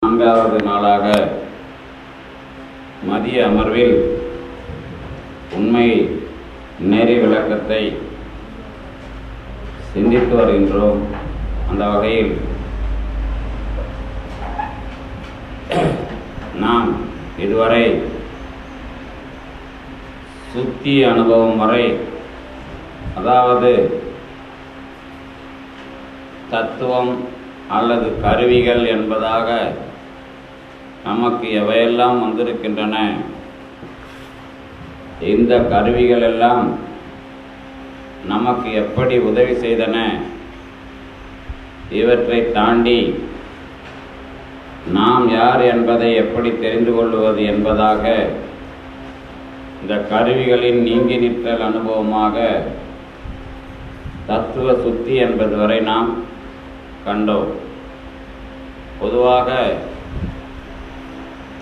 நான்காவது நாளாக மதிய அமர்வில் உண்மை நெறி விளக்கத்தை சிந்தித்து வருகின்றோம். அந்த வகையில் நாம் இதுவரை சுத்தி அனுபவம் வரை, அதாவது தத்துவம் அல்லது கருவிகள் என்பதாக நமக்கு எவையெல்லாம் வந்திருக்கின்றன, இந்த கருவிகள் எல்லாம் நமக்கு எப்படி உதவி செய்தன, இவற்றை தாண்டி நாம் யார் என்பதை எப்படி தெரிந்து கொள்வது என்பதாக இந்த கருவிகளின் நீங்கி நிற்றல் அனுபவமாக தத்துவ சுத்தி என்பது வரை நாம் கண்டோம். பொதுவாக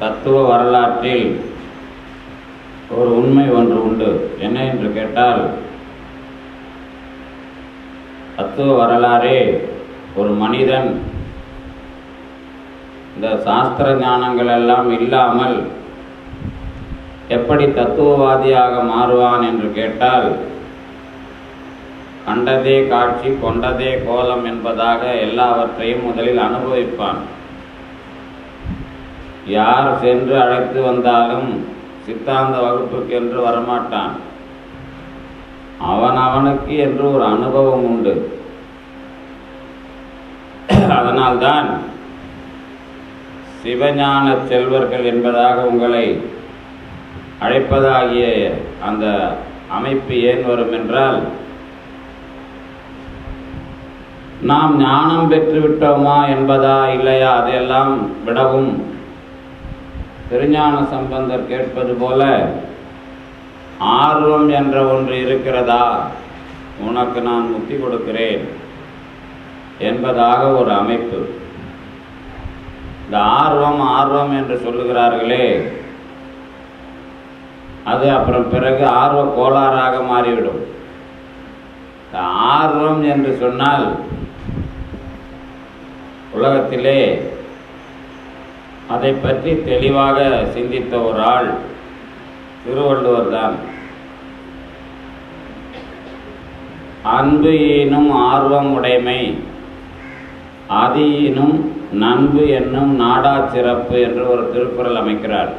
தத்துவ வரலாற்றில் ஒரு உண்மை ஒன்று உண்டு. என்ன என்று கேட்டால், தத்துவ வரலாறே ஒரு மனிதன் இந்த சாஸ்திர ஞானங்கள் எல்லாம் இல்லாமல் எப்படி தத்துவவாதியாக மாறுவான் என்று கேட்டால், கண்டதே காட்சி கொண்டதே கோலம் என்பதாக எல்லாவற்றையும் முதலில் அனுபவிப்பான். யார் சென்று அழைத்து வந்தாலும் சித்தாந்த வகுப்புக்கு என்று வரமாட்டான். அவனுக்கு என்று ஒரு அனுபவம் உண்டு. அதனால்தான் சிவஞான செல்வர்கள் என்பதாக உங்களை அழைப்பதாகிய அந்த அமைப்பு ஏன் வரும் என்றால், நாம் ஞானம் பெற்றுவிட்டோமா என்பதா இல்லையா அதையெல்லாம் விடவும், திருஞான சம்பந்தர் கேட்பது போல, ஆர்வம் என்ற ஒன்று இருக்கிறதா, உனக்கு நான் முக்தி கொடுக்கிறேன் என்பதாக ஒரு அமைப்பு. இந்த ஆர்வம் என்று சொல்லுகிறார்களே, அது அப்புறம் பிறகு ஆர்வ கோளாறாக மாறிவிடும். இந்த ஆர்வம் என்று சொன்னால், உலகத்திலே அதை பற்றி தெளிவாக சிந்தித்த ஒரு ஆள் திருவள்ளுவர் தான். அன்பு ஈனும் ஆர்வம் உடைமை, அது ஈனும் நண்பு என்னும் நாடா சிறப்பு என்று ஒரு திருக்குறள் அமைக்கிறார்.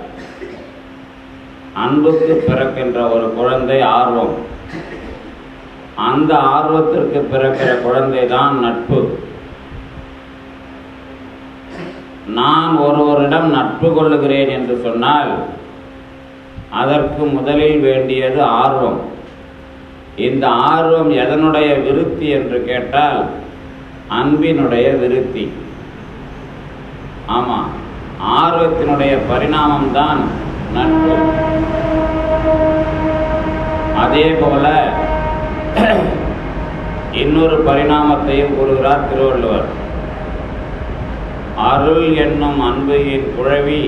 அன்புக்கு பிறக்கின்ற ஒரு குழந்தை ஆர்வம், அந்த ஆர்வத்திற்கு பிறக்கிற குழந்தை தான் நட்பு. நான் ஒருவரிடம் நட்பு கொள்ளுகிறேன் என்று சொன்னால் அதற்கு முதலில் வேண்டியது ஆர்வம். இந்த ஆர்வம் எதனுடைய விருத்தி என்று கேட்டால், அன்பினுடைய விருத்தி. ஆமாம், ஆர்வத்தினுடைய பரிணாமம்தான் நட்பு. அதே போல இன்னொரு பரிணாமத்தையும் கூறுகிறார் திருவள்ளுவர். அருள் என்னும் அன்பையின் குழவி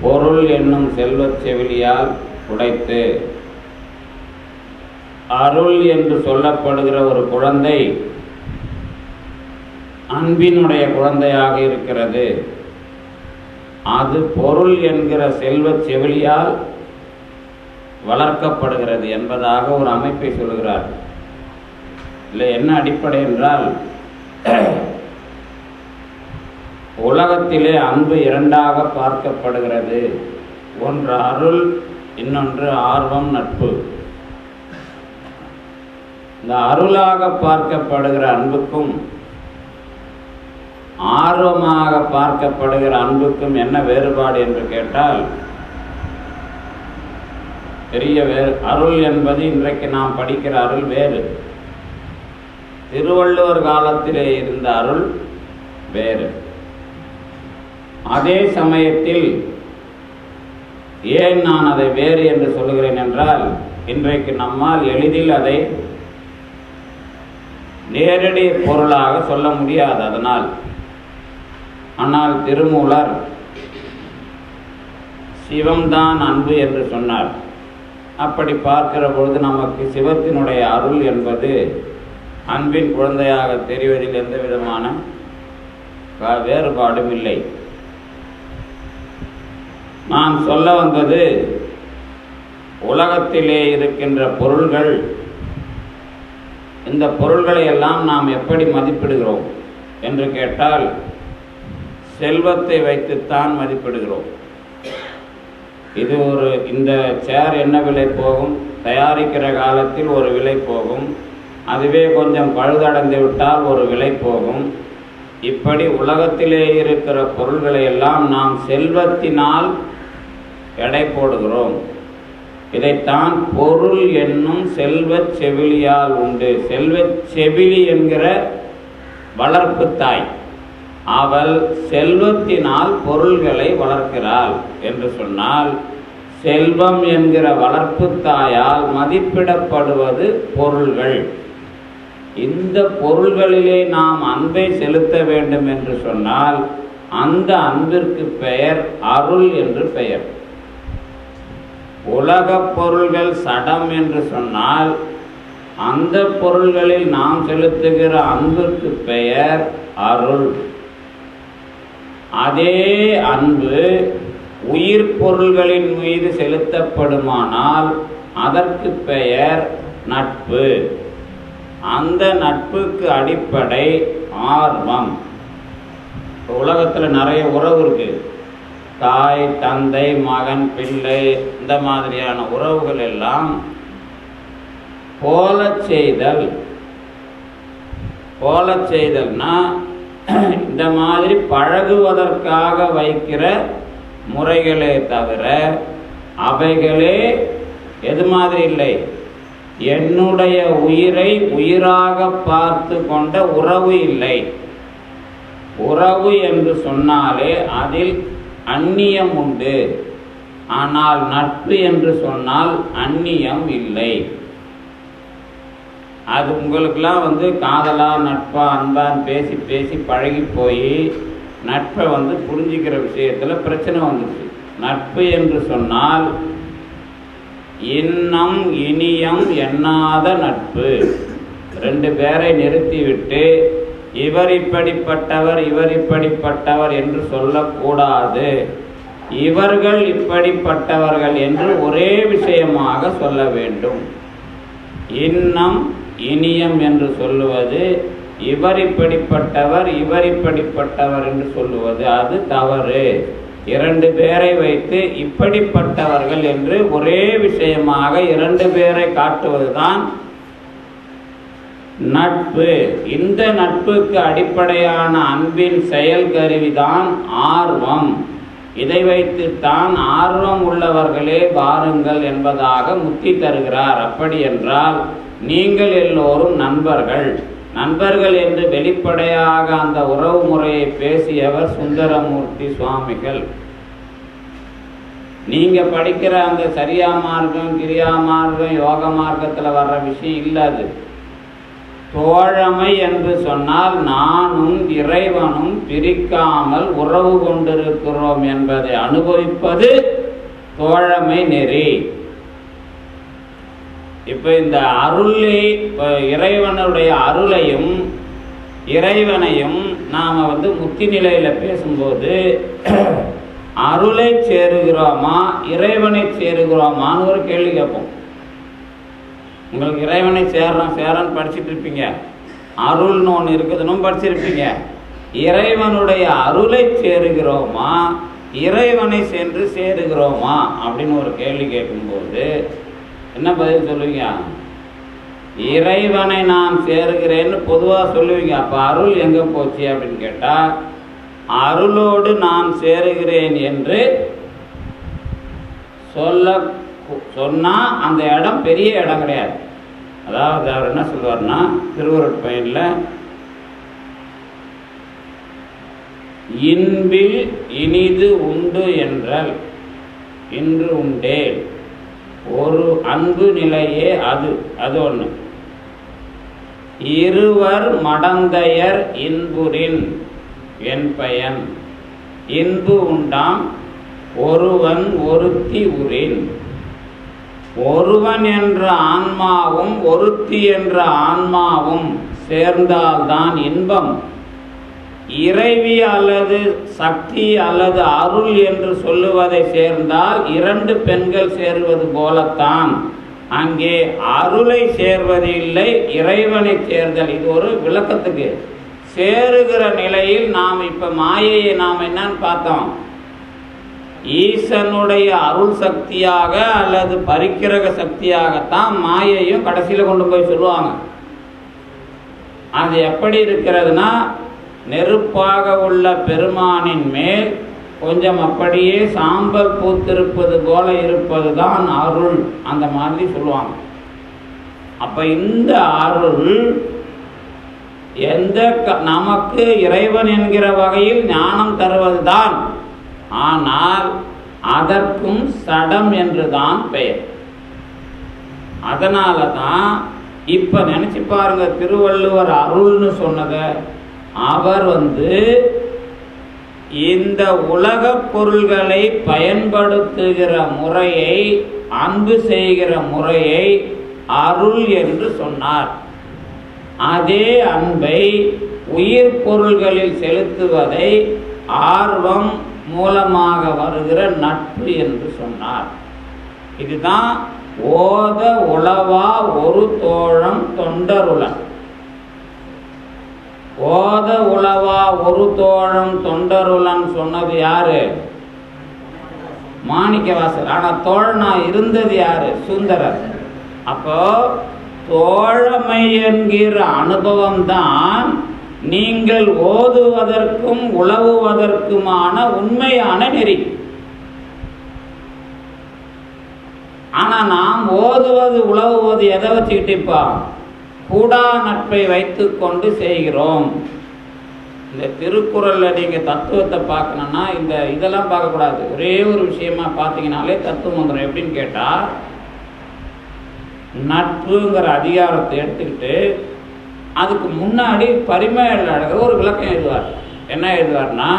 பொருள் என்னும் செல்வச் செவிலியால் உடைத்து. அருள் என்று சொல்லப்படுகிற ஒரு குழந்தை அன்பினுடைய குழந்தையாக இருக்கிறது. அது பொருள் என்கிற செல்வச் செவிலியால் வளர்க்கப்படுகிறது என்பதாக ஒரு அமைப்பை சொல்கிறார். இல்லை, என்ன அடிப்படை என்றால், உலகத்திலே அன்பு இரண்டாக பார்க்கப்படுகிறது. ஒன்று அருள், இன்னொன்று ஆர்வம், நட்பு. இந்த அருளாக பார்க்கப்படுகிற அன்புக்கும் ஆர்வமாக பார்க்கப்படுகிற அன்புக்கும் என்ன வேறுபாடு என்று கேட்டால், பெரிய அருள் என்பது இன்றைக்கு நாம் படிக்கிற அருள் வேறு. திருவள்ளுவர் காலத்திலே இருந்த அருள் வேறு. அதே சமயத்தில் ஏன் நான் அதை வேறு என்று சொல்லுகிறேன் என்றால், இன்றைக்கு நம்மால் எளிதில் அதை நேரடி பொருளாக சொல்ல முடியாது. அதனால் ஆனால் திருமூலர் சிவம்தான் அன்பு என்று சொன்னார். அப்படி பார்க்கிற பொழுது நமக்கு சிவத்தினுடைய அருள் என்பது அன்பின் குழந்தையாக தெரிவதில் எந்த விதமான வேறுபாடும் இல்லை. நான் சொல்ல வந்தது, உலகத்திலே இருக்கின்ற பொருள்கள், இந்த பொருள்களை எல்லாம் நாம் எப்படி மதிப்பிடுகிறோம் என்று கேட்டால் செல்வத்தை வைத்துத்தான் மதிப்பிடுகிறோம். இது இந்த சேர் என்ன விலை போகும், தயாரிக்கிற காலத்தில் ஒரு விலை போகும், அதுவே கொஞ்சம் பழுதடைந்து விட்டால் ஒரு விலை போகும். இப்படி உலகத்திலே இருக்கிற பொருள்களை எல்லாம் நாம் செல்வத்தினால் எடை போடுகிறோம். இதைத்தான் பொருள் என்னும் செல்வச் செவிலியால் உண்டு. செல்வச் செவிலி என்கிற வளர்ப்பு தாய், அவள் செல்வத்தினால் பொருள்களை வளர்க்கிறாள் என்று சொன்னால், செல்வம் என்கிற வளர்ப்பு தாயால் மதிப்பிடப்படுவது பொருள்கள். இந்த பொருள்களிலே நாம் அன்பை செலுத்த வேண்டும் என்று சொன்னால் அந்த அன்பிற்கு பெயர் அருள் என்று பெயர். உலகப் பொருள்கள் சடம் என்று சொன்னால் அந்த பொருள்களில் நாம் செலுத்துகிற அன்பிற்கு பெயர் அருள். அதே அன்பு உயிர் பொருள்களின் மீது செலுத்தப்படுமானால் அதற்கு பெயர் நட்பு. அந்த நட்புக்கு அடிப்படை ஆர்வம். உலகத்தில் நிறைய உறவு இருக்கு. தாய், தந்தை, மகன், பிள்ளை, இந்த மாதிரியான உறவுகள் எல்லாம் போலச் செய்தல். போலச் செய்தல்னா இந்த மாதிரி பழகுவதற்காக வைக்கிற முறைகளே தவிர அவைகளே எது மாதிரி இல்லை. என்னுடைய உயிரை உயிராக பார்த்து கொண்ட உறவு இல்லை. உறவு என்று சொன்னாலே அதில் அந்நியம் உண்டு. ஆனால் நட்பு என்று சொன்னால் அந்நியம் இல்லை. அது உங்களுக்கெல்லாம் காதலா நட்பா அன்பான்னு பேசி பேசி பழகி போய் நட்பை புரிஞ்சிக்கிற விஷயத்தில் பிரச்சனை வந்துச்சு. நட்பு என்று சொன்னால் இன்னம் இனியம் எண்ணாத நட்பு. ரெண்டு பேரை நிறுத்திவிட்டு இவர் இப்படிப்பட்டவர் இவர் இப்படிப்பட்டவர் என்று சொல்லக்கூடாது. இவர்கள் இப்படிப்பட்டவர்கள் என்று ஒரே விஷயமாக சொல்ல வேண்டும். இன்னம் இனியம் என்று சொல்லுவது, இவர் இப்படிப்பட்டவர் இவர் இப்படிப்பட்டவர் என்று சொல்லுவது அது தவறு. இரண்டு பேரை வைத்து இப்படிப்பட்டவர்கள் என்று ஒரே விஷயமாக இரண்டு பேரை காட்டுவதுதான் நட்பு. இந்த நட்புக்கு அடிப்படையான அன்பின் செயல் கருவிதான் ஆர்வம். இதை வைத்துத்தான் ஆர்வம் உள்ளவர்களே வாருங்கள் என்பதாக முத்தி தருகிறார். அப்படி என்றால் நீங்கள் எல்லோரும் நண்பர்கள். நண்பர்கள் என்று வெளிப்படையாக அந்த உறவு முறையை பேசியவர் சுந்தரமூர்த்தி சுவாமிகள். நீங்க படிக்கிற அந்த சரியா மார்க்கம், கிரியா மார்க்கம், யோக மார்க்கத்தில் வர்ற விஷயம் இல்லாது. தோழமை என்று சொன்னால் நானும் இறைவனும் பிரிக்காமல் உறவு கொண்டிருக்கிறோம் என்பதை அனுபவிப்பது தோழமை நெறி. இப்ப இந்த அருளை, இறைவனுடைய அருளையும் இறைவனையும் நாம முத்தி நிலையில பேசும்போது அருளை சேருகிறோமா இறைவனை சேருகிறோமான்னு ஒரு கேள்வி கேட்போம். உங்களுக்கு இறைவனை சேரன்னு படிச்சுட்டு இருப்பீங்க, அருள்னு ஒன்று இருக்குதுன்னு படிச்சிருப்பீங்க. இறைவனுடைய அருளை சேருகிறோமா இறைவனை சென்று சேருகிறோமா அப்படின்னு ஒரு கேள்வி கேட்கும்போது என்ன பதில் சொல்லுவீங்க? இறைவனை நான் சேருகிறேன்னு பொதுவாக சொல்லுவீங்க. அப்போ அருள் எங்கே போச்சு அப்படின்னு கேட்டால், அருளோடு நான் சேருகிறேன் என்று சொன்னால் அந்த இடம் பெரிய இடம் கிடையாது. அதாவது அவர் என்ன சொல்வார்னா, திருவருட்பயனில் இன்பில் இனிது உண்டு என்றால் இன்று உண்டேன் ஒரு அன்பு நிலையே அது ஒன்று. இருவர் மடந்தையர் இன்புரின் என் பயன். இன்பு உண்டாம் ஒருவன் ஒருத்தி உரின். ஒருவன் என்ற ஆன்மாவும் ஒருத்தி என்ற ஆன்மாவும் சேர்ந்தால்தான் இன்பம். இறைவி அல்லது சக்தி அல்லது அருள் என்று சொல்லுவதை சேர்ந்தால் 2 பெண்கள் சேருவது போலத்தான் அங்கே அருளை சேர்வது இல்லை, இறைவனை சேர்தல். இது ஒரு விளக்கத்துக்கு. சேருகிற நிலையில் நாம் இப்ப மாயையை நாம் என்னன்னு பார்த்தோம், ஈசனுடைய அருள் சக்தியாக அல்லது பரிக்கிரக சக்தியாகத்தான் மாயையும் கடைசியில் கொண்டு போய் சொல்லுவாங்க. அது எப்படி இருக்கிறதுனா, நெருப்பாக உள்ள பெருமானின் மேல் கொஞ்சம் அப்படியே சாம்பல் பூத்திருப்பது போல இருப்பது தான் அருள், அந்த மாதிரி சொல்லுவாங்க. அப்ப இந்த அருள் எந்த நமக்கு இறைவன் என்கிற வகையில் ஞானம் தருவதுதான். ஆனால் அதற்கும் சடம் என்றுதான் பெயர். அதனால தான் இப்ப நினைச்சு பாருங்க, திருவள்ளுவர் அருள்னு சொன்னத அவர் இந்த உலக பொருள்களை பயன்படுத்துகிற முறையை, அன்பு செய்கிற முறையை அருள் என்று சொன்னார். அதே அன்பை உயிர் பொருள்களில் செலுத்துவதை ஆர்வம் மூலமாக வருகிற நட்பு என்று சொன்னார். இதுதான் ஓத உளவா ஒரு தோழம் தொண்டருளன். ஓத உளவா ஒரு தோழம் தொண்டருளன் சொன்னது யாரு? மாணிக்கவாசர். ஆனா தோழனா இருந்தது யாரு? சுந்தரர். அப்போ தோழமை என்கிற அனுபவம் தான் நீங்கள் ஓதுவதற்கும் உழவுவதற்குமான உண்மையான நெறி. ஆனா நாம் ஓதுவது உழவுவது எதை வச்சுக்கிட்டுப்பா? கூடா நட்பை வைத்து கொண்டு செய்கிறோம். இந்த திருக்குறள்ல நீங்க தத்துவத்தை பார்க்கணும்னா இதெல்லாம் பார்க்கக்கூடாது. ஒரே ஒரு விஷயமா பார்த்தீங்கன்னாலே தத்துவ மந்திரம் எப்படின்னு கேட்டா, நட்புங்கிற அதிகாரத்தை எடுத்துக்கிட்டு அதுக்கு முன்னாடி பரிமேலழகர் ஒரு விளக்கம் எழுதுவார். என்ன எழுதுவார்னா,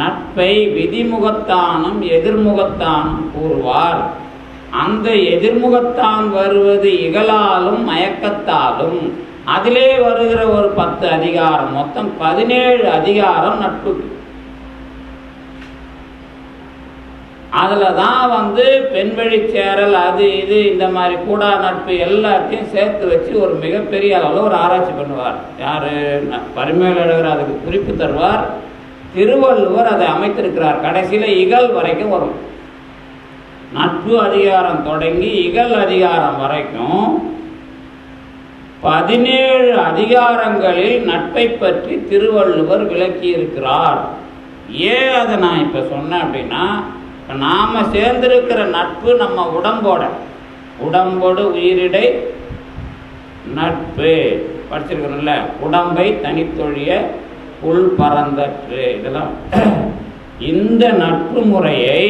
நட்பை விதிமுகத்தானும் எதிர்முகத்தானும் கூறுவார். அந்த எதிர்முகத்தான் வருவது இகலாலும் மயக்கத்தாலும். அதிலே வருகிற ஒரு 10 அதிகாரம், மொத்தம் 17 அதிகாரம் நட்புக்கு. அதுலதான் பெண்வழி சேரல், அது இது இந்த மாதிரி கூடா நட்பு எல்லாத்தையும் சேர்த்து வச்சு ஒரு மிகப்பெரிய அளவில் ஒரு ஆராய்ச்சி பண்ணுவார். யாரு? பரிமேலழகர் அதுக்கு குறிப்பு தருவார். திருவள்ளுவர் அதை அமைத்திருக்கிறார். கடைசியில இகல் வரைக்கும் வரும். நட்பு அதிகாரம் தொடங்கி இகல் அதிகாரம் வரைக்கும் 17 அதிகாரங்களில் நட்பை பற்றி திருவள்ளுவர் விளக்கி இருக்கிறார். ஏன் அதை நான் இப்ப சொன்னேன் அப்படின்னா, நாம சேர்ந்திருக்கிற நட்பு நம்ம உடம்போடு உயிரிடை நட்பு படிச்சிருக்கிறோம்ல. உடம்பை தனித்தொழிய உள் பரந்தற்று. இதெல்லாம் இந்த நட்பு முறையை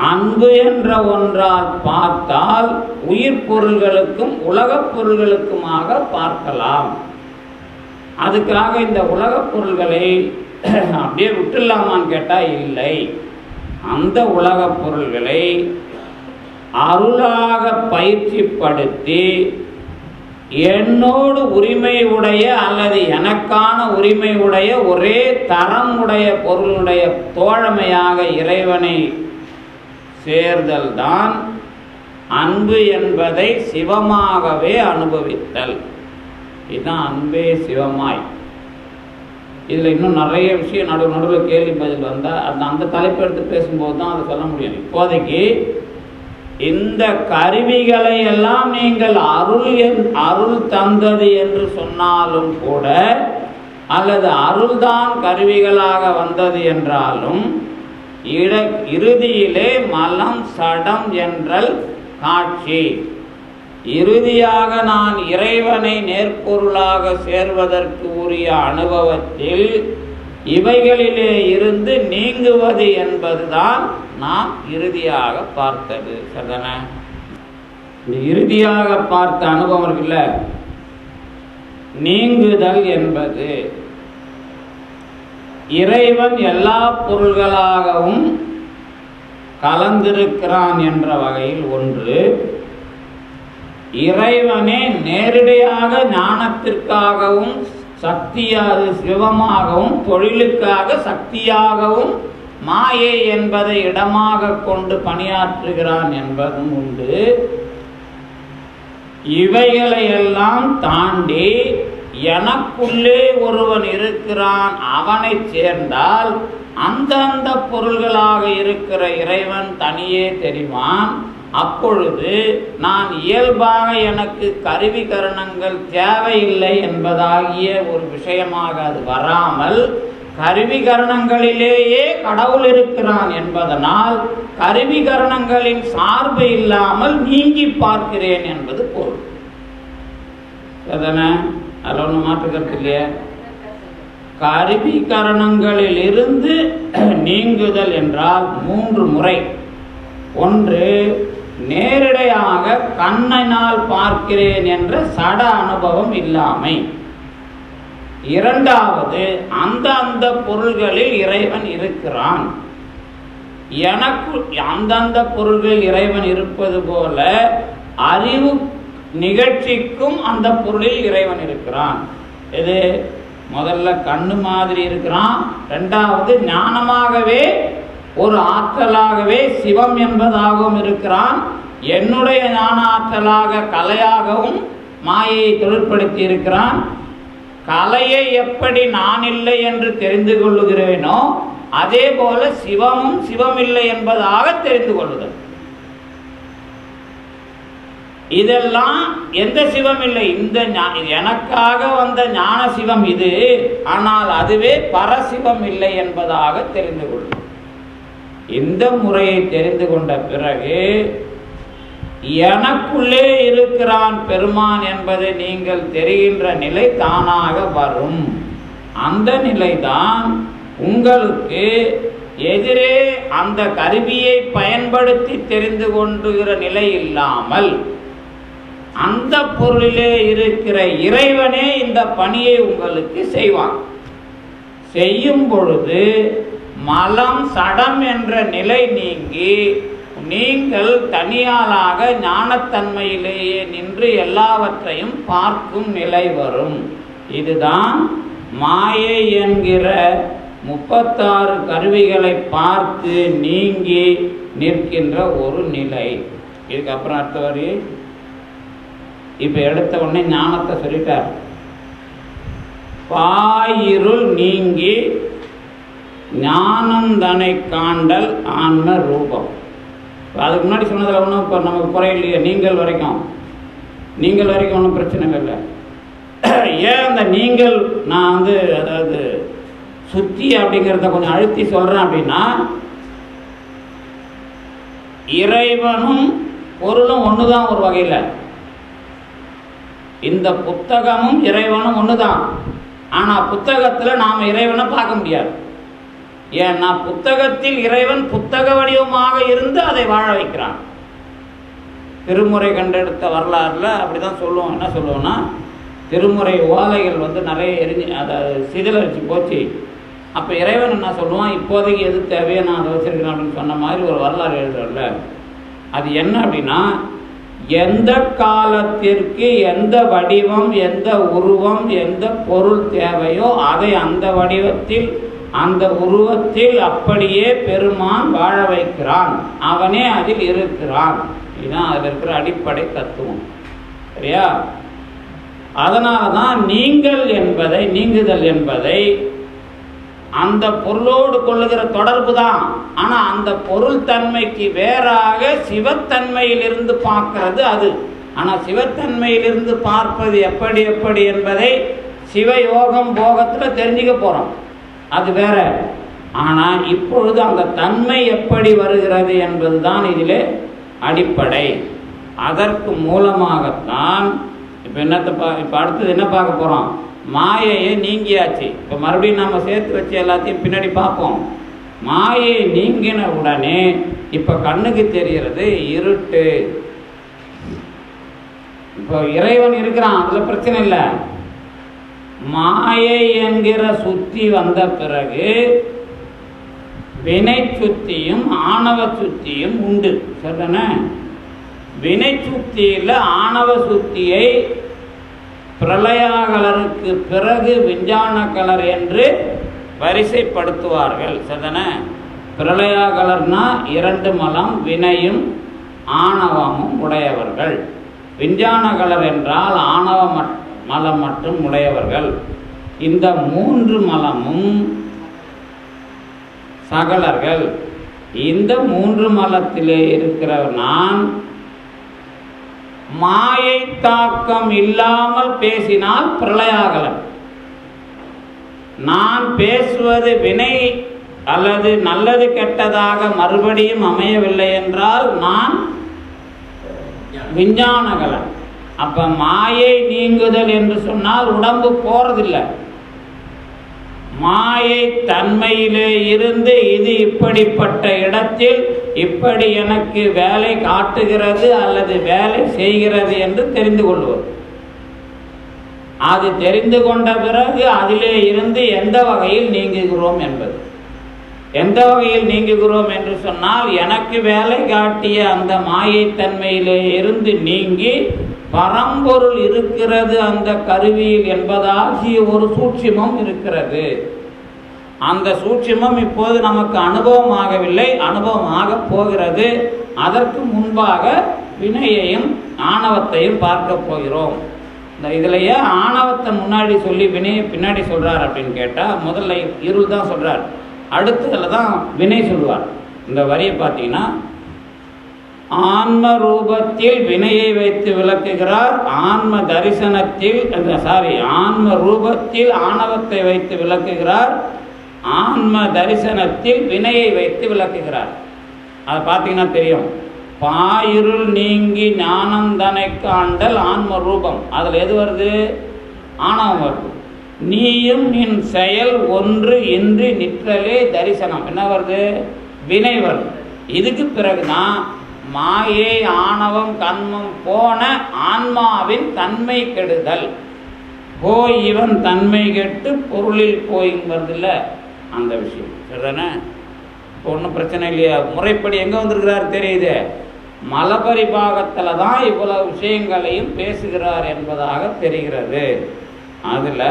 அன்பு என்ற ஒன்றால் பார்த்தால் உயிர் பொருள்களுக்கும் உலகப் பொருள்களுக்குமாக பார்க்கலாம். அதுக்காக இந்த உலகப் பொருள்களை அப்படியே விட்டுலாமான்னு கேட்டா இல்லை. அந்த உலகப் பொருள்களை அருளாக பயிற்சிப்படுத்தி என்னோடு உரிமை உடைய அல்லது எனக்கான உரிமை உடைய ஒரே தரம் உடைய பொருளுடைய தோழமையாக இறைவனை சேர்தல் தான் அன்பு என்பதை சிவமாகவே அனுபவித்தல். இதுதான் அன்பே சிவமாய். இதுல இன்னும் நிறைய விஷயம் நடுவில் கேள்வி பதில் வந்தா அந்த தலைப்பு எடுத்து பேசும்போது தான் அதை சொல்ல முடியும். இப்போதைக்கு இந்த கருவிகளை எல்லாம் நீங்கள் அருள் தந்தது என்று சொன்னாலும் கூட, அல்லது அருள்தான் கருவிகளாக வந்தது என்றாலும், இறுதியிலே மலம் சடம் என்றல் காட்சி. இறுதியாக நான் இறைவனை நேர்பொருளாக சேர்வதற்கு உரிய அனுபவத்தில் இவைகளிலே இருந்து நீங்குவது என்பதுதான் நாம் இறுதியாக பார்த்தது. சரிதானே? இந்த இறுதியாக பார்த்த அனுபவம் இருக்குல்ல, நீங்குதல் என்பது இறைவன் எல்லா பொருள்களாகவும் கலந்திருக்கிறான் என்ற வகையில் ஒன்று, இறைவனே நேரடியாக ஞானத்திற்காகவும் சக்தியாக சிவமாகவும் தொழிலுக்காக சக்தியாகவும் மாயை என்பதை இடமாக கொண்டு பணியாற்றுகிறான் என்பதும் உண்டு. இவைகளையெல்லாம் தாண்டி எனக்குள்ளே ஒருவன் இருக்கிறான், அவனை சேர்ந்தால் அந்தந்த பொருள்களாக இருக்கிற இறைவன் தனியே தெரிவான். அப்பொழுது நான் இயல்பாக எனக்கு கருவி கரணங்கள் தேவையில்லை என்பதாகிய ஒரு விஷயமாக அது வராமல் கருவி கரணங்களிலேயே கடவுள் இருக்கிறான் என்பதனால் கருவி கரணங்களின் சார்பு இல்லாமல் நீங்கி பார்க்கிறேன் என்பது பொருள். அதனை அதில் ஒன்று மாற்றுக்கிறது இல்லையே. கருவி கரணங்களில் இருந்து நீங்குதல் என்றால் 3 முறை. ஒன்று, நேரடியாக கண்ணினால் பார்க்கிறேன் என்ற சட அனுபவம் இல்லாமை. இரண்டாவது, அந்த பொருள்களில் இறைவன் இருக்கிறான். எனக்கு அந்தந்த பொருள்களில் இறைவன் இருப்பது போல அறிவு நிகழ்ச்சிக்கும் அந்த பொருளில் இறைவன் இருக்கிறான். இது முதல்ல கண்ணு மாதிரி இருக்கிறான். இரண்டாவது, ஞானமாகவே ஒரு ஆற்றலாகவே சிவம் என்பதாகவும் இருக்கிறான். என்னுடைய ஞான ஆற்றலாக கலையாகவும் மாயையை தொழிற்படுத்தி இருக்கிறான். கலையை எப்படி நான் இல்லை என்று தெரிந்து கொள்ளுகிறேனோ அதே போல சிவமும் சிவமில்லை என்பதாக தெரிந்து கொள்ளுதல். இதெல்லாம் எந்த சிவம் இல்லை, இந்த எனக்காக வந்த ஞான சிவம் இது, ஆனால் அதுவே பரசிவம் இல்லை என்பதாக தெரிந்து கொள்ளும். இந்த முறையை தெரிந்து கொண்ட பிறகு எனக்குள்ளே இருக்கிறான் பெருமான் என்பதை நீங்கள் தெரிகின்ற நிலை தானாக வரும். அந்த நிலைதான் உங்களுக்கு எதிரே அந்த கருவியை பயன்படுத்தி தெரிந்து கொண்டுகிற நிலை இல்லாமல் அந்த பொருளிலே இருக்கிற இறைவனே இந்த பணியை உங்களுக்கு செய்வான். செய்யும் பொழுது மலம் சடம் என்ற நிலை நீங்கி நீங்கள் தனியாளாக ஞானத்தன்மையிலேயே நின்று எல்லாவற்றையும் பார்க்கும் நிலை வரும். இதுதான் மாயை என்கிற 36 கருவிகளை பார்த்து நீங்கி நிற்கின்ற ஒரு நிலை. இதுக்கப்புறம் அடுத்த வரி. இப்ப எடுத்த உடனே ஞானத்தை சொல்லிட்டார். பாயிருள் நீங்கி ஞானந்தனை காண்டல் ஆன்ம ரூபம். அதுக்கு முன்னாடி சொன்னதில் ஒன்றும் இப்போ நமக்கு குறையில்லையே. நீங்கள் வரைக்கும் ஒன்றும் பிரச்சனை இல்லை. ஏன் அந்த நீங்கள் நான் அதாவது சுத்தி அப்படிங்கிறத கொஞ்சம் அழுத்தி சொல்கிறேன் அப்படின்னா, இறைவனும் பொருளும் ஒன்று தான். ஒரு வகையில் இந்த புத்தகமும் இறைவனும் ஒன்று தான். ஆனால் புத்தகத்தில் நாம் இறைவனை பார்க்க முடியாது. ஏன்னா புத்தகத்தில் இறைவன் புத்தக வடிவமாக இருந்து அதை வாழ வைக்கிறான். திருமுறை கண்டெடுத்த வரலாறுல அப்படிதான் சொல்லுவோம். என்ன சொல்லுவோம்னா, திருமுறை ஓலைகள் நிறைய அதை சிதிலரிச்சு போச்சு. அப்போ இறைவன் என்ன சொல்லுவான், இப்போதைக்கு எது தேவையோ நான் அதை வச்சிருக்கிறேன் அப்படின்னு சொன்ன மாதிரி ஒரு வரலாறு எழுதுறல. அது என்ன அப்படின்னா, எந்த காலத்திற்கு எந்த வடிவம், எந்த உருவம், எந்த பொருள் தேவையோ அதை அந்த வடிவத்தில் அந்த உருவத்தில் அப்படியே பெருமான் வாழ வைக்கிறான். அவனே அதில் இருக்கிறான். இதுதான் அதில் இருக்கிற அடிப்படை தத்துவம். சரியா? அதனால தான் நீங்குதல் என்பதை அந்த பொருளோடு கொள்ளுகிற தொடர்பு தான். ஆனால் அந்த பொருள் தன்மைக்கு வேறாக சிவத்தன்மையிலிருந்து பார்க்கிறது அது. ஆனால் சிவத்தன்மையிலிருந்து பார்ப்பது எப்படி என்பதை சிவயோகம் போகத்தில் தெரிஞ்சுக்க போகிறோம். அது வேற. ஆனால் இப்பொழுது அந்த தன்மை எப்படி வருகிறது என்பது தான் இதிலே அடிப்படை. அதற்கு மூலமாகத்தான் இப்போ அடுத்தது என்ன பார்க்க போகிறோம், மாயையை நீங்கியாச்சு. இப்போ மறுபடியும் நம்ம சேர்த்து வச்சு எல்லாத்தையும் பின்னாடி பார்ப்போம். மாயை நீங்கின உடனே இப்போ கண்ணுக்கு தெரிகிறது இருட்டு. இப்போ இறைவன் இருக்கிறான், அதில் பிரச்சனை இல்லை. மாயை என்கிற சுத்தி வந்த பிறகு வினை சுத்தியும் ஆணவ சுத்தியும் உண்டு. சரிதானே? வினை சுத்தியில் ஆணவ சுத்தியை பிரளயாகலருக்கு பிறகு விஞ்ஞான கலர் என்று வரிசைப்படுத்துவார்கள். சரிதானே? பிரளயாகலர்னா 2 மலம், வினையும் ஆணவமும் உடையவர்கள். விஞ்ஞான கலர் என்றால் ஆணவ மலம் மட்டும் உடையவர்கள். இந்த 3 மலமும் சகலர்கள். இந்த 3 மலத்திலே இருக்கிற நான் மாயை தாக்கம் இல்லாமல் பேசினால் பிரளயாகலன். நான் பேசுவது வினை அல்லது நல்லது கெட்டதாக மறுபடியும் அமையவில்லை என்றால் நான் விஞ்ஞானகலன். அப்ப மாயை நீங்குதல் என்று சொன்னால் உடம்பு போறதில்லை. மாயை தன்மையிலே இருந்து இது இப்படிப்பட்ட இடத்தில் இப்படி எனக்கு வேலை காட்டுகிறது அல்லது வேலை செய்கிறது என்று தெரிந்து கொள்வது. அது தெரிந்து கொண்ட பிறகு அதிலே இருந்து எந்த வகையில் நீங்குகிறோம் என்பது. எந்த வகையில் நீங்குகிறோம் என்று சொன்னால், எனக்கு வேலை காட்டிய அந்த மாயை தன்மையிலே இருந்து நீங்கி பரம்பொருள் இருக்கிறது அந்த கருவியில் என்பதாகிய ஒரு சூட்சுமம் இருக்கிறது. அந்த சூட்சுமம் இப்போது நமக்கு அனுபவமாகவில்லை, அனுபவமாக போகிறது. அதற்கு முன்பாக வினையையும் ஆணவத்தையும் பார்க்க போகிறோம். இந்த இதுலையே ஆணவத்தை முன்னாடி சொல்லி வினையை பின்னாடி சொல்றார் அப்படின்னு கேட்டால், முதல்ல இருள் தான் சொல்றார், அடுத்ததுல தான் வினை சொல்வார். இந்த வரியை பார்த்தீங்கன்னா, ஆன்ம ரூபத்தில் வினையை வைத்து விளக்குகிறார், ஆன்ம தரிசனத்தில் ஆன்ம ரூபத்தில் ஆணவத்தை வைத்து விளக்குகிறார், ஆன்ம தரிசனத்தில் வினையை வைத்து விளக்குகிறார். அதை பார்த்தீங்கன்னா தெரியும். பாயிருள் நீங்கி ஞானந்தனை காண்டல் ஆன்ம ரூபம். அதில் எது வருது? ஆணவம் வருது. நீயும் நின் செயல் ஒன்று இன்றி நிற்றலே தரிசனம். என்ன வருது? வினை வருது. இதுக்கு பிறகுதான் மாயை ஆணவம் கண்மம் போன ஆன்மாவின் தன்மை கெடுதல். போய் இவன் தன்மை கெட்டு பொருளில் போய்ங்கிறது இல்லை அந்த விஷயம். சரிதானே? இப்போ ஒன்றும் பிரச்சனை இல்லையா? முறைப்படி எங்கே வந்திருக்கிறார் தெரியுது. மலபரிபாகத்தில் தான் இவ்வளவு விஷயங்களையும் பேசுகிறார் என்பதாக தெரிகிறது. அதில்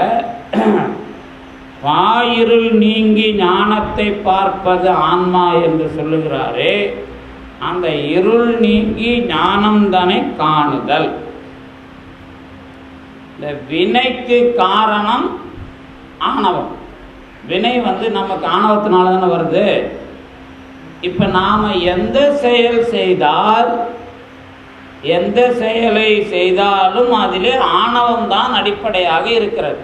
பாயிருள் நீங்கி ஞானத்தை பார்ப்பது ஆன்மா என்று சொல்லுகிறாரே, அந்த இருள் நீங்கி ஞானம்தனை காணுதல். இந்த வினைக்கு காரணம் ஆணவம். வினை நமக்கு ஆணவத்தினால தானே வருது. இப்ப நாம எந்த செயல் செய்தால், எந்த செயலை செய்தாலும் அதிலே ஆணவம் தான் அடிப்படையாக இருக்கிறது.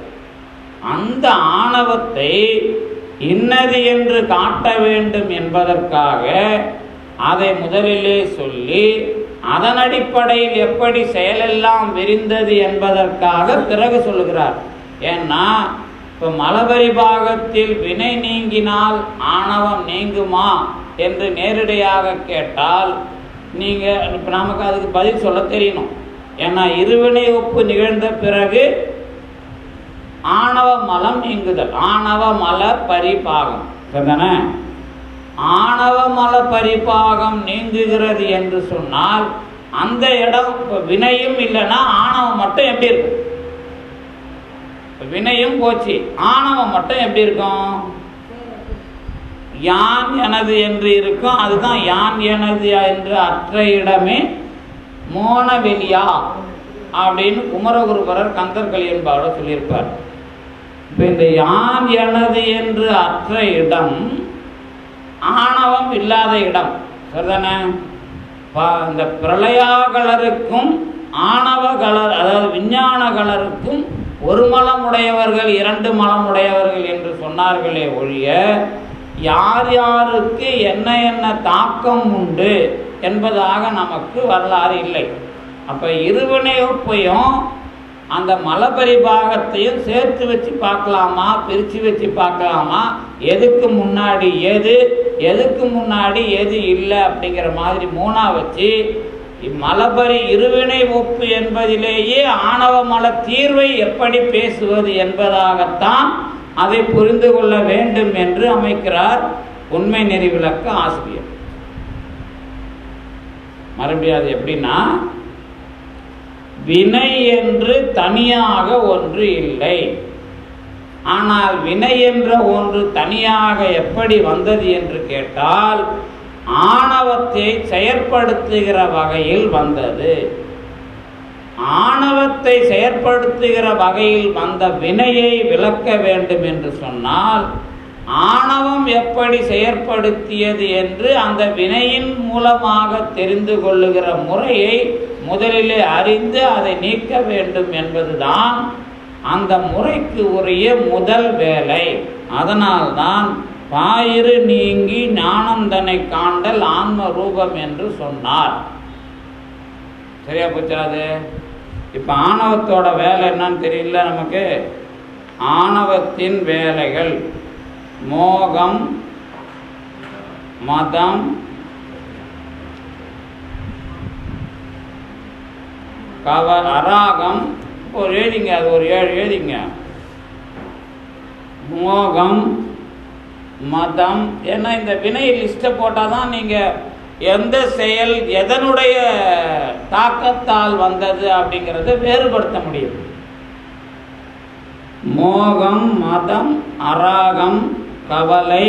அந்த ஆணவத்தை இன்னது என்று காட்ட வேண்டும் என்பதற்காக அதை முதலிலே சொல்லி, அதன் அடிப்படையில் எப்படி செயலெல்லாம் விரிந்தது என்பதற்காக பிறகு சொல்லுகிறார். ஏன்னா இப்போ மலபரிபாகத்தில் வினை நீங்கினால் ஆணவம் நீங்குமா என்று நேரடியாக கேட்டால் நீங்கள் இப்போ நமக்கு அதுக்கு பதில் சொல்ல தெரியணும். ஏன்னா இருவினை ஒப்பு நிகழ்ந்த பிறகு ஆணவ மலம் நீங்குதல், ஆணவ மல பரிபாகம். சரிதானே? ஆணவ மல பரிபாகம் நீங்குகிறது என்று சொன்னால் அந்த இடம் வினையும் இல்லைன்னா ஆணவம் மட்டும் எப்படி இருக்கும்? வினையும் போச்சு, ஆணவம் மட்டும் எப்படி இருக்கும்? யான் எனது என்று இருக்கும். அதுதான் யான் எனது என்று அற்ற இடமே மோன வெளியா அப்படின்னு குமரகுருபரர் கந்தர்கள் என்பாரோட சொல்லியிருப்பார். இப்போ இந்த யான் எனது என்று அற்ற இடம் ஆணவம் இல்லாத இடம். சரிதானே? இந்த பிரளயாகலருக்கும் ஆணவ கலர், அதாவது விஞ்ஞான கலருக்கும் ஒரு மலம் உடையவர்கள் 2 மலம் உடையவர்கள் என்று சொன்னார்களே ஒழிய, யார் யாருக்கு என்ன என்ன தாக்கம் உண்டு என்பதாக நமக்கு வரலாறு இல்லை. அப்போ இருவினை ஒப்பையும் அந்த மலபரிபாகத்தையும் சேர்த்து வச்சு பார்க்கலாமா, பிரித்து வச்சு பார்க்கலாமா, எதுக்கு முன்னாடி எது, எதுக்கு முன்னாடி எது இல்லை அப்படிங்கிற மாதிரி மூணா வச்சு மலபரி இருவினை ஒப்பு என்பதிலேயே ஆணவ மல தீர்வை எப்படி பேசுவது என்பதாகத்தான் அதை புரிந்து கொள்ள வேண்டும் என்று அமைக்கிறார் உண்மை நெறி விளக்க ஆசிரியர். மறுபடியும் அது எப்படின்னா, வினை என்று தனியாக ஒன்று இல்லை. ஆனால் வினை என்ற ஒன்று தனியாக எப்படி வந்தது என்று கேட்டால் ஆணவத்தை செயற்படுத்துகிற வகையில் வந்தது. ஆணவத்தை செயற்படுத்துகிற வகையில் வந்த வினையை விளக்க வேண்டும் என்று சொன்னால் ஆணவம் எப்படி செயற்படுத்தியது என்று அந்த வினையின் மூலமாக தெரிந்து கொள்ளுகிற முறையை முதலிலே அறிந்து அதை நீக்க வேண்டும் என்பதுதான் அந்த முறைக்கு உரிய முதல் வேலை. அதனால்தான் பாயிறு நீங்கி ஞானந்தனை காண்டல் ஆன்ம ரூபம் என்று சொன்னார். சரியா போச்சாது? இப்போ ஆணவத்தோட வேலை என்னன்னு தெரியல நமக்கு. ஆணவத்தின் வேலைகள் மோகம், மதம், அராகம். ஒரு எழுதிங்க, அது ஒரு 7 எழுதிங்க. மோகம், மதம். ஏன்னா இந்த வினை லிஸ்ட்டை போட்டால் தான் நீங்கள் எந்த செயல் எதனுடைய தாக்கத்தால் வந்தது அப்படிங்கிறத வேறுபடுத்த முடியும். மோகம், மதம், அராகம், கவலை,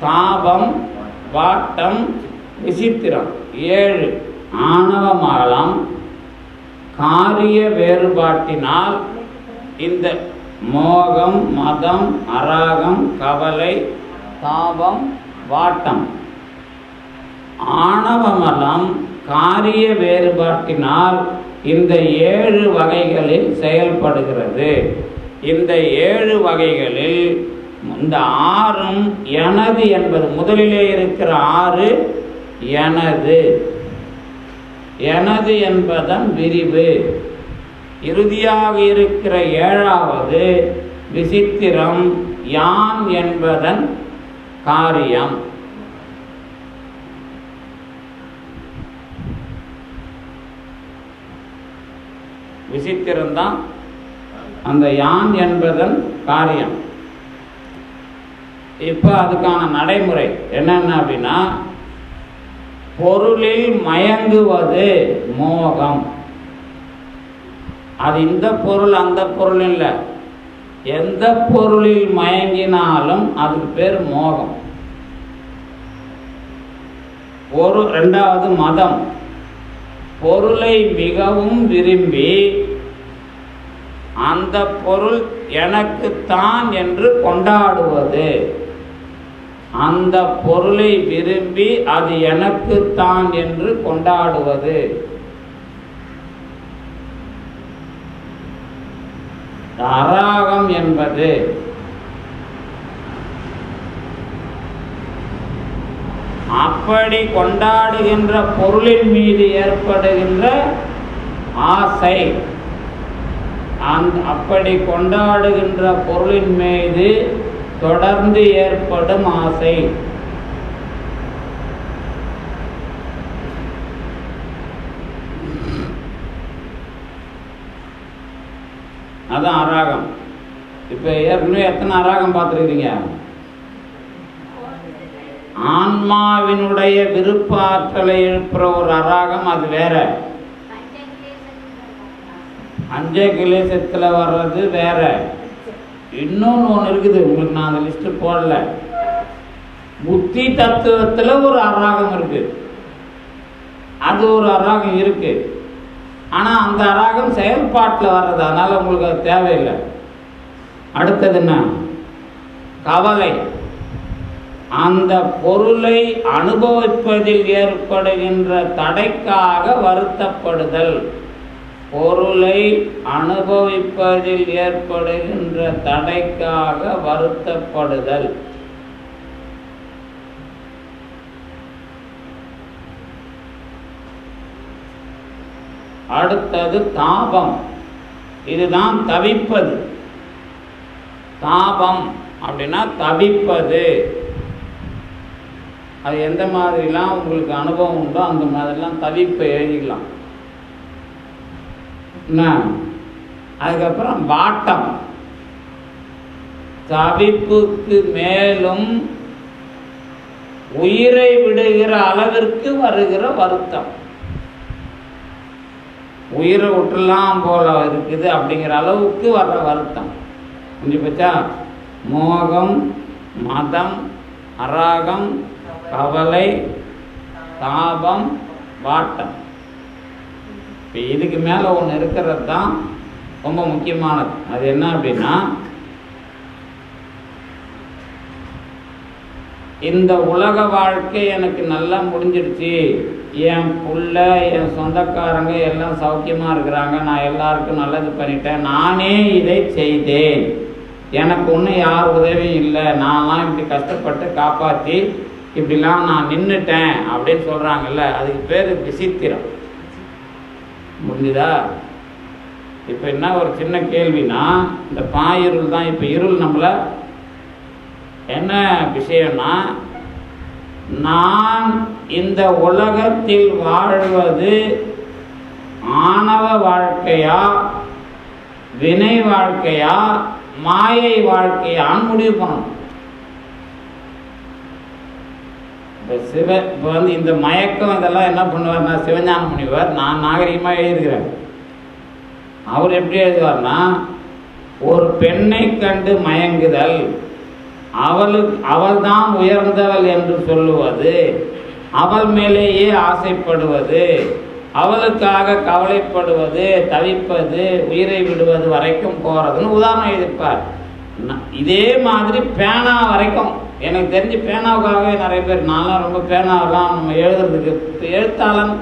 தாபம், வாட்டம், விசித்திரம் 7 ஆணவமலம் காரிய வேறுபாட்டினால் இந்த மோகம், மதம், அராகம், கவலை, தாபம், வாட்டம் ஆணவமலம் காரிய வேறுபாட்டினால் இந்த 7 வகைகளில் செயல்படுகிறது. இந்த 7 வகைகளில் இந்த 6ம் எனது என்பது முதலிலே இருக்கிற 6 எனது. எனது என்பதன் விரிவு. இறுதியாக இருக்கிற 7வது விசித்திரம் யான் என்பதன் காரியம். விசித்திரம்தான் அந்த யான் என்பதன் காரியம். இப்போ அதுக்கான நடைமுறை என்னென்ன அப்படின்னா, பொருளில் மயங்குவது மோகம். அது இந்த பொருள் அந்த பொருள் இல்லை, எந்த பொருளில் மயங்கினாலும் அதுக்கு பேர் மோகம். ரெண்டாவது மதம், பொருளை மிகவும் விரும்பி அந்த பொருள் எனக்குத்தான் என்று கொண்டாடுவது. அந்த பொருளை விரும்பி அது எனக்குத்தான் என்று கொண்டாடுவது. அராகம் என்பது அப்படி கொண்டாடுகின்ற பொருளின் மீது ஏற்படுகின்ற ஆசை. அப்படி கொண்டாடுகின்ற பொருளின் மீது தொடர்ந்து ஏற்படும் ஆசை. அதான் அராகம். இப்ப ஏற்கனவே எத்தனை அராகம் பார்த்துருக்கீங்க? ஆன்மாவினுடைய விருப்ப ஆற்றலை எழுப்புற ஒரு அராகம், அது வேற. பஞ்சகிலேசத்தில் வர்றது வேற. இன்னொன்று ஒன்று இருக்குது, உங்களுக்கு நான் அந்த லிஸ்ட்டு போடல. புத்தி தத்துவத்தில் ஒரு அராகம் இருக்கு, அது ஒரு அராகம் இருக்கு. ஆனால் அந்த அராகம் செயல்பாட்டில் வர்றது, அதனால உங்களுக்கு அது தேவையில்லை. அடுத்தது என்ன? கவலை. அந்த பொருளை அனுபவிப்பதில் ஏற்படுகின்ற தடைக்காக வருத்தப்படுதல். பொருளை அனுபவிப்பதில் ஏற்படுகின்ற தடைக்காக வருத்தப்படுதல். அடுத்தது தாபம். இதுதான் தவிப்பது. தாபம் அப்படின்னா தவிப்பது. அது எந்த மாதிரிலாம் உங்களுக்கு அனுபவம் உண்டோ அந்த மாதிரிலாம் தவிப்பை எழுதிக்கலாம். அதுக்கப்புறம் வாட்டம், தவிப்புக்கு மேலும் உயிரை விடுகிற அளவிற்கு வருகிற வருத்தம். உயிரை விட்டுலாம் போல இருக்குது அப்படிங்கிற அளவுக்கு வர்ற வருத்தம் புரிஞ்சு போச்சா? மோகம், மதம், அராகம், கவலை, தாபம், வாட்டம். இப்போ இதுக்கு மேலே ஒன்று இருக்கிறது தான் ரொம்ப முக்கியமானது. அது என்ன அப்படின்னா, இந்த உலக வாழ்க்கை எனக்கு நல்லா முடிஞ்சிடுச்சு, என் புள்ள என் சொந்தக்காரங்க எல்லாம் சௌக்கியமாக இருக்கிறாங்க, நான் எல்லாருக்கும் நல்லது பண்ணிட்டேன், நானே இதை செய்தேன், எனக்கு ஒன்றும் யார் உதவியும் இல்லை, நான்லாம் இப்படி கஷ்டப்பட்டு காப்பாற்றி இப்படிலாம் நான் நின்றுட்டேன் அப்படின்னு சொல்கிறாங்கல்ல, அதுக்கு பேர் விசித்திரம். முடிஞ்சுதா? இப்போ என்ன ஒரு சின்ன கேள்வினா, இந்த பாயிருள் தான். இப்போ இருள் நம்மளை என்ன விஷயம்னா, நான் இந்த உலகத்தில் வாழ்வது ஆணவ வாழ்க்கையா, வினை வாழ்க்கையா, மாயை வாழ்க்கையான்னு முடிவு பண்ணணும். இப்போ வந்து இந்த மயக்கம் இதெல்லாம் என்ன பண்ணுவார்னா, சிவஞான முனிவர், நான் நாகரிகமாக எழுதுகிறேன், அவர் எப்படி எழுதுவார்னா, ஒரு பெண்ணை கண்டு மயங்குதல், அவள்தான் உயர்ந்தவள் என்று சொல்லுவது, அவள் மேலேயே ஆசைப்படுவது, அவளுக்காக கவலைப்படுவது, தவிப்பது, உயிரை விடுவது வரைக்கும் போகிறதுன்னு உதாரணம் எழுதிப்பார். இதே மாதிரி பேனா வரைக்கும் எனக்கு தெரிஞ்சு பேனாவுக்காகவே நிறைய பேர், நான்லாம் ரொம்ப பேனாவெல்லாம் நம்ம எழுதுறதுக்கு, எழுத்தாளன்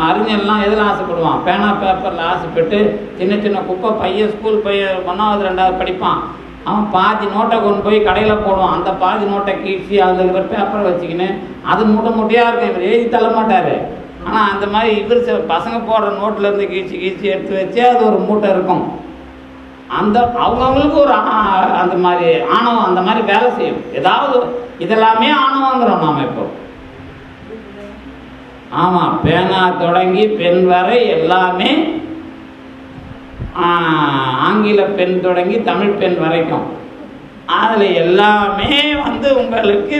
அறிஞர்லாம் எதில் ஆசைப்படுவான், பேனா பேப்பரில் ஆசைப்பட்டு சின்ன சின்ன குப்பை பையன், ஸ்கூல் பையன் 1வது 2வது படிப்பான், அவன் பாதி நோட்டை கொண்டு போய் கடையில் போடுவான், அந்த பாதி நோட்டை கீழ்ச்சி அதில் இருக்கிற பேப்பரை வச்சுக்கின்னு அது மூட்டையாக இருக்கும், இவர் எழுதி தள்ள மாட்டார். ஆனால் அந்த மாதிரி இவர் பசங்க போடுற நோட்டிலேருந்து கீழ்ச்சி எடுத்து வச்சு அது ஒரு மூட்டை இருக்கும். அந்த அவங்கவுங்களுக்கு ஒரு அந்த மாதிரி ஆணவம் அந்த மாதிரி வேலை செய்யும். ஏதாவது இதெல்லாமே ஆணவங்கிறோம் நாம் இப்போ. ஆமாம், பேனா தொடங்கி பெண் வரை எல்லாமே, ஆங்கில பெண் தொடங்கி தமிழ் பெண் வரைக்கும், அதில் எல்லாமே வந்து உங்களுக்கு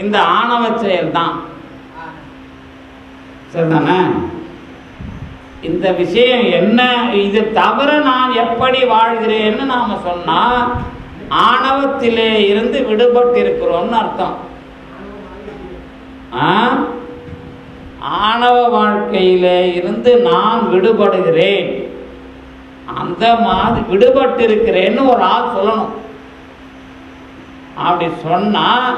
இந்த ஆணவ செயல் தான். சரிதானே? இந்த விஷயம் என்ன, இது தவிர நான் எப்படி வாழ்கிறேன்னு நாம் சொன்னால் ஆணவத்திலே இருந்து விடுபட்டு இருக்கிறோம்னு அர்த்தம். ஆணவ வாழ்க்கையிலே இருந்து நான் விடுபடுகிறேன், அந்த மாதிரி விடுபட்டு இருக்கிறேன்னு ஒரு ஆள் சொல்லணும். அப்படி சொன்னால்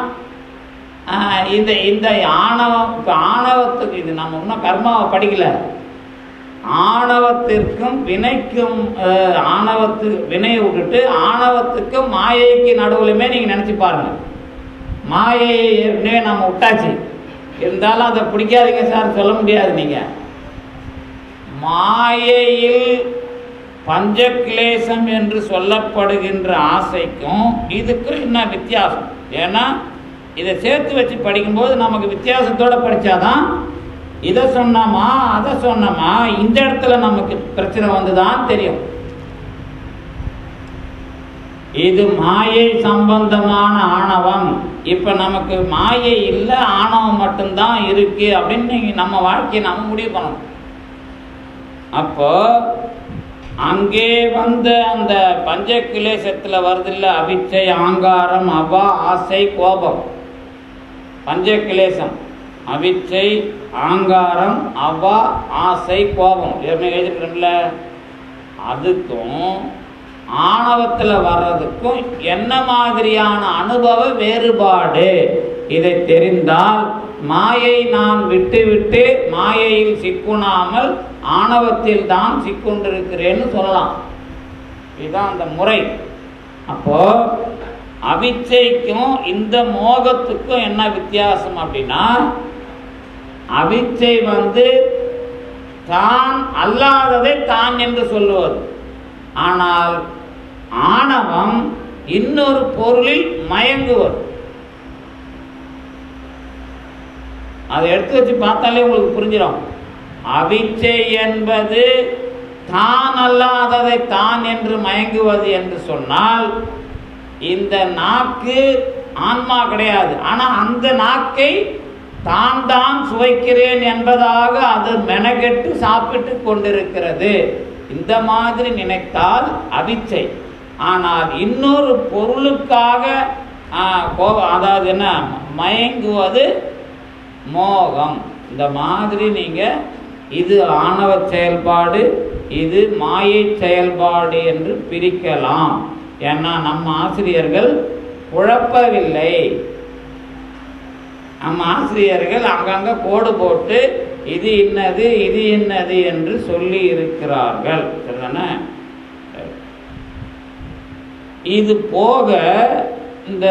இந்த இந்த ஆணவம், இப்போ ஆணவத்துக்கு, இது நம்ம இன்னும் கர்மாவை படிக்கல, ஆணவத்திற்கும் வினைக்கும், வினையை விட்டுட்டு ஆணவத்துக்கும் மாயைக்கு நடுவுலையுமே நீங்கள் நினச்சி பாருங்கள். மாயையை ஏற்கனவே நம்ம விட்டாச்சு, இருந்தாலும் அதை பிடிக்காதீங்க சார் சொல்ல முடியாது. நீங்கள் மாயையில் பஞ்சக்லேசம் என்று சொல்லப்படுகின்ற ஆசைக்கும் இதுக்கும் என்ன வித்தியாசம்? ஏன்னா இதை சேர்த்து வச்சு படிக்கும்போது நமக்கு வித்தியாசத்தோடு படித்தாதான் இதை சொன்னோமா அதை சொன்னோமா இந்த இடத்துல நமக்கு பிரச்சனை வந்துதான் தெரியும். இது மாயை சம்பந்தமான ஆணவம். இப்போ நமக்கு மாயை இல்லை, ஆணவம் மட்டும்தான் இருக்கு அப்படின்னு நம்ம வாழ்க்கையை நம்ம முடிவு பண்ணணும். அப்போ அங்கே வந்த அந்த பஞ்ச கிளேசத்தில் வருதில்ல, அவிச்சை, ஆங்காரம், அவா, ஆசை, கோபம். பஞ்ச கிளேசம் அவிச்சை, ஆங்காரம், அவா, ஆசை, கோபம் எழுதிக்கிறோம்ல, அதுக்கும் ஆணவத்தில் வர்றதுக்கும் என்ன மாதிரியான அனுபவ வேறுபாடு இதை தெரிந்தால் மாயை நான் விட்டு மாயையில் சிக்குணாமல் ஆணவத்தில் தான் சிக்கொண்டிருக்கிறேன்னு சொல்லலாம். இதுதான் அந்த முறை. அப்போ அவிச்சைக்கும் இந்த மோகத்துக்கும் என்ன வித்தியாசம் அப்படின்னா, அவிச்சை தான் அல்லாததை தான் என்று சொல்லுவது, ஆனால் ஆணவம் இன்னொரு பொருளில் மயங்குவது. அதை எடுத்து வச்சு பார்த்தாலே உங்களுக்கு புரிஞ்சிடும். அவிச்சை என்பது தான் அல்லாததை தான் என்று மயங்குவது என்று சொன்னால், இந்த நாக்கு ஆன்மா கிடையாது, ஆனால் அந்த நாக்கை தான் தான் சுவைக்கிறேன் என்பதாக அது மெனகெட்டு சாப்பிட்டு கொண்டிருக்கிறது. இந்த மாதிரி நினைத்தால் அவிச்சை. ஆனால் இன்னொரு பொருளுக்காக அதாவது என்ன மயங்குவது மோகம். இந்த மாதிரி நீங்கள் இது ஆணவ செயல்பாடு, இது மாயை செயல்பாடு என்று பிரிக்கலாம். ஏன்னா நம்ம ஆசிரியர்கள் குழப்பவில்லை. நம்ம ஆசிரியர்கள் அங்கங்கே கோடு போட்டு இது இன்னது இது இன்னது என்று சொல்லி இருக்கிறார்கள். சரிதானே? இது போக இந்த